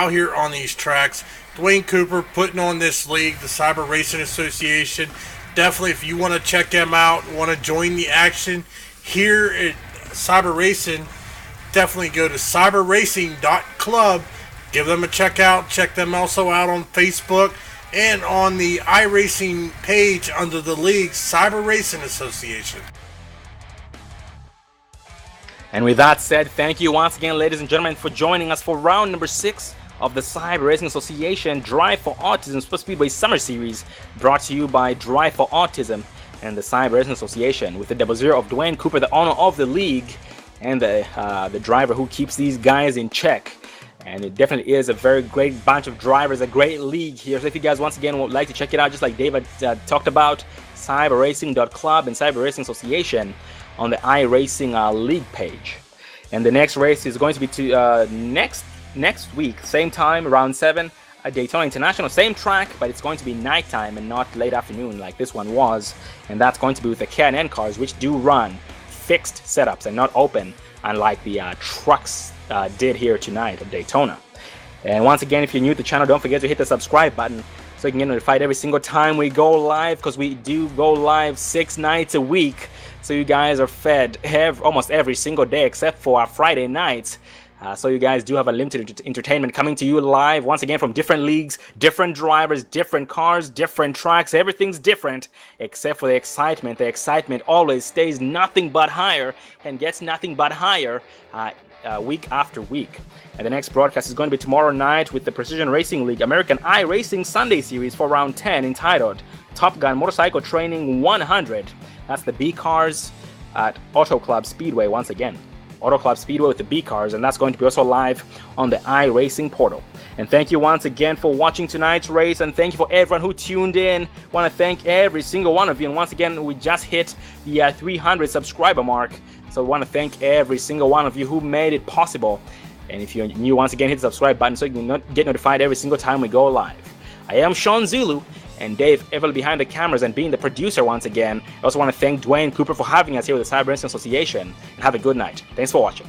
here on these tracks. Dwayne Cooper putting on this league, the Cyber Racing Association. Definitely, if you want to check them out, want to join the action here at Cyber Racing, definitely go to cyberracing.club. Give them a check out. Check them also out on Facebook and on the iRacing page under the league, Cyber Racing Association. And with that said, thank you once again, ladies and gentlemen, for joining us for round number 6 of the Cyber Racing Association Drive for Autism Super Speedway Summer Series, brought to you by Drive for Autism and the Cyber Racing Association, with the 0-0 of Dwayne Cooper, the owner of the league, and the driver who keeps these guys in check. And it definitely is a very great bunch of drivers, a great league here. So if you guys once again would like to check it out, just like David talked about, cyberracing.club and Cyber Racing Association on the iRacing league page. And the next race is going to be next week, same time, round 7 at Daytona International, same track, but it's going to be nighttime and not late afternoon like this one was. And that's going to be with the K&N cars, which do run fixed setups and not open, unlike the trucks did here tonight at Daytona. And once again, if you're new to the channel, don't forget to hit the subscribe button so you can get notified every single time we go live, because we do go live 6 nights a week. So you guys are fed almost every single day except for our Friday nights. So you guys do have a limited entertainment coming to you live, once again, from different leagues, different drivers, different cars, different tracks. Everything's different except for the excitement. The excitement always stays nothing but higher and gets nothing but higher week after week. And the next broadcast is going to be tomorrow night with the Precision Racing League American iRacing Sunday Series for round 10, entitled Top Gun Motorcycle Training 100. That's the B cars at Auto Club Speedway once again. Auto Club Speedway with the B cars, and that's going to be also live on the iRacing portal. And thank you once again for watching tonight's race, and thank you for everyone who tuned in. Want to thank every single one of you, and once again, we just hit the 300 subscriber mark, so we want to thank every single one of you who made it possible. And if you're new, once again, hit the subscribe button so you can get notified every single time we go live. I am Sean Zulu, and Dave Everly behind the cameras and being the producer once again. I also want to thank Dwayne Cooper for having us here with the Cyber Racing Association, and have a good night. Thanks for watching.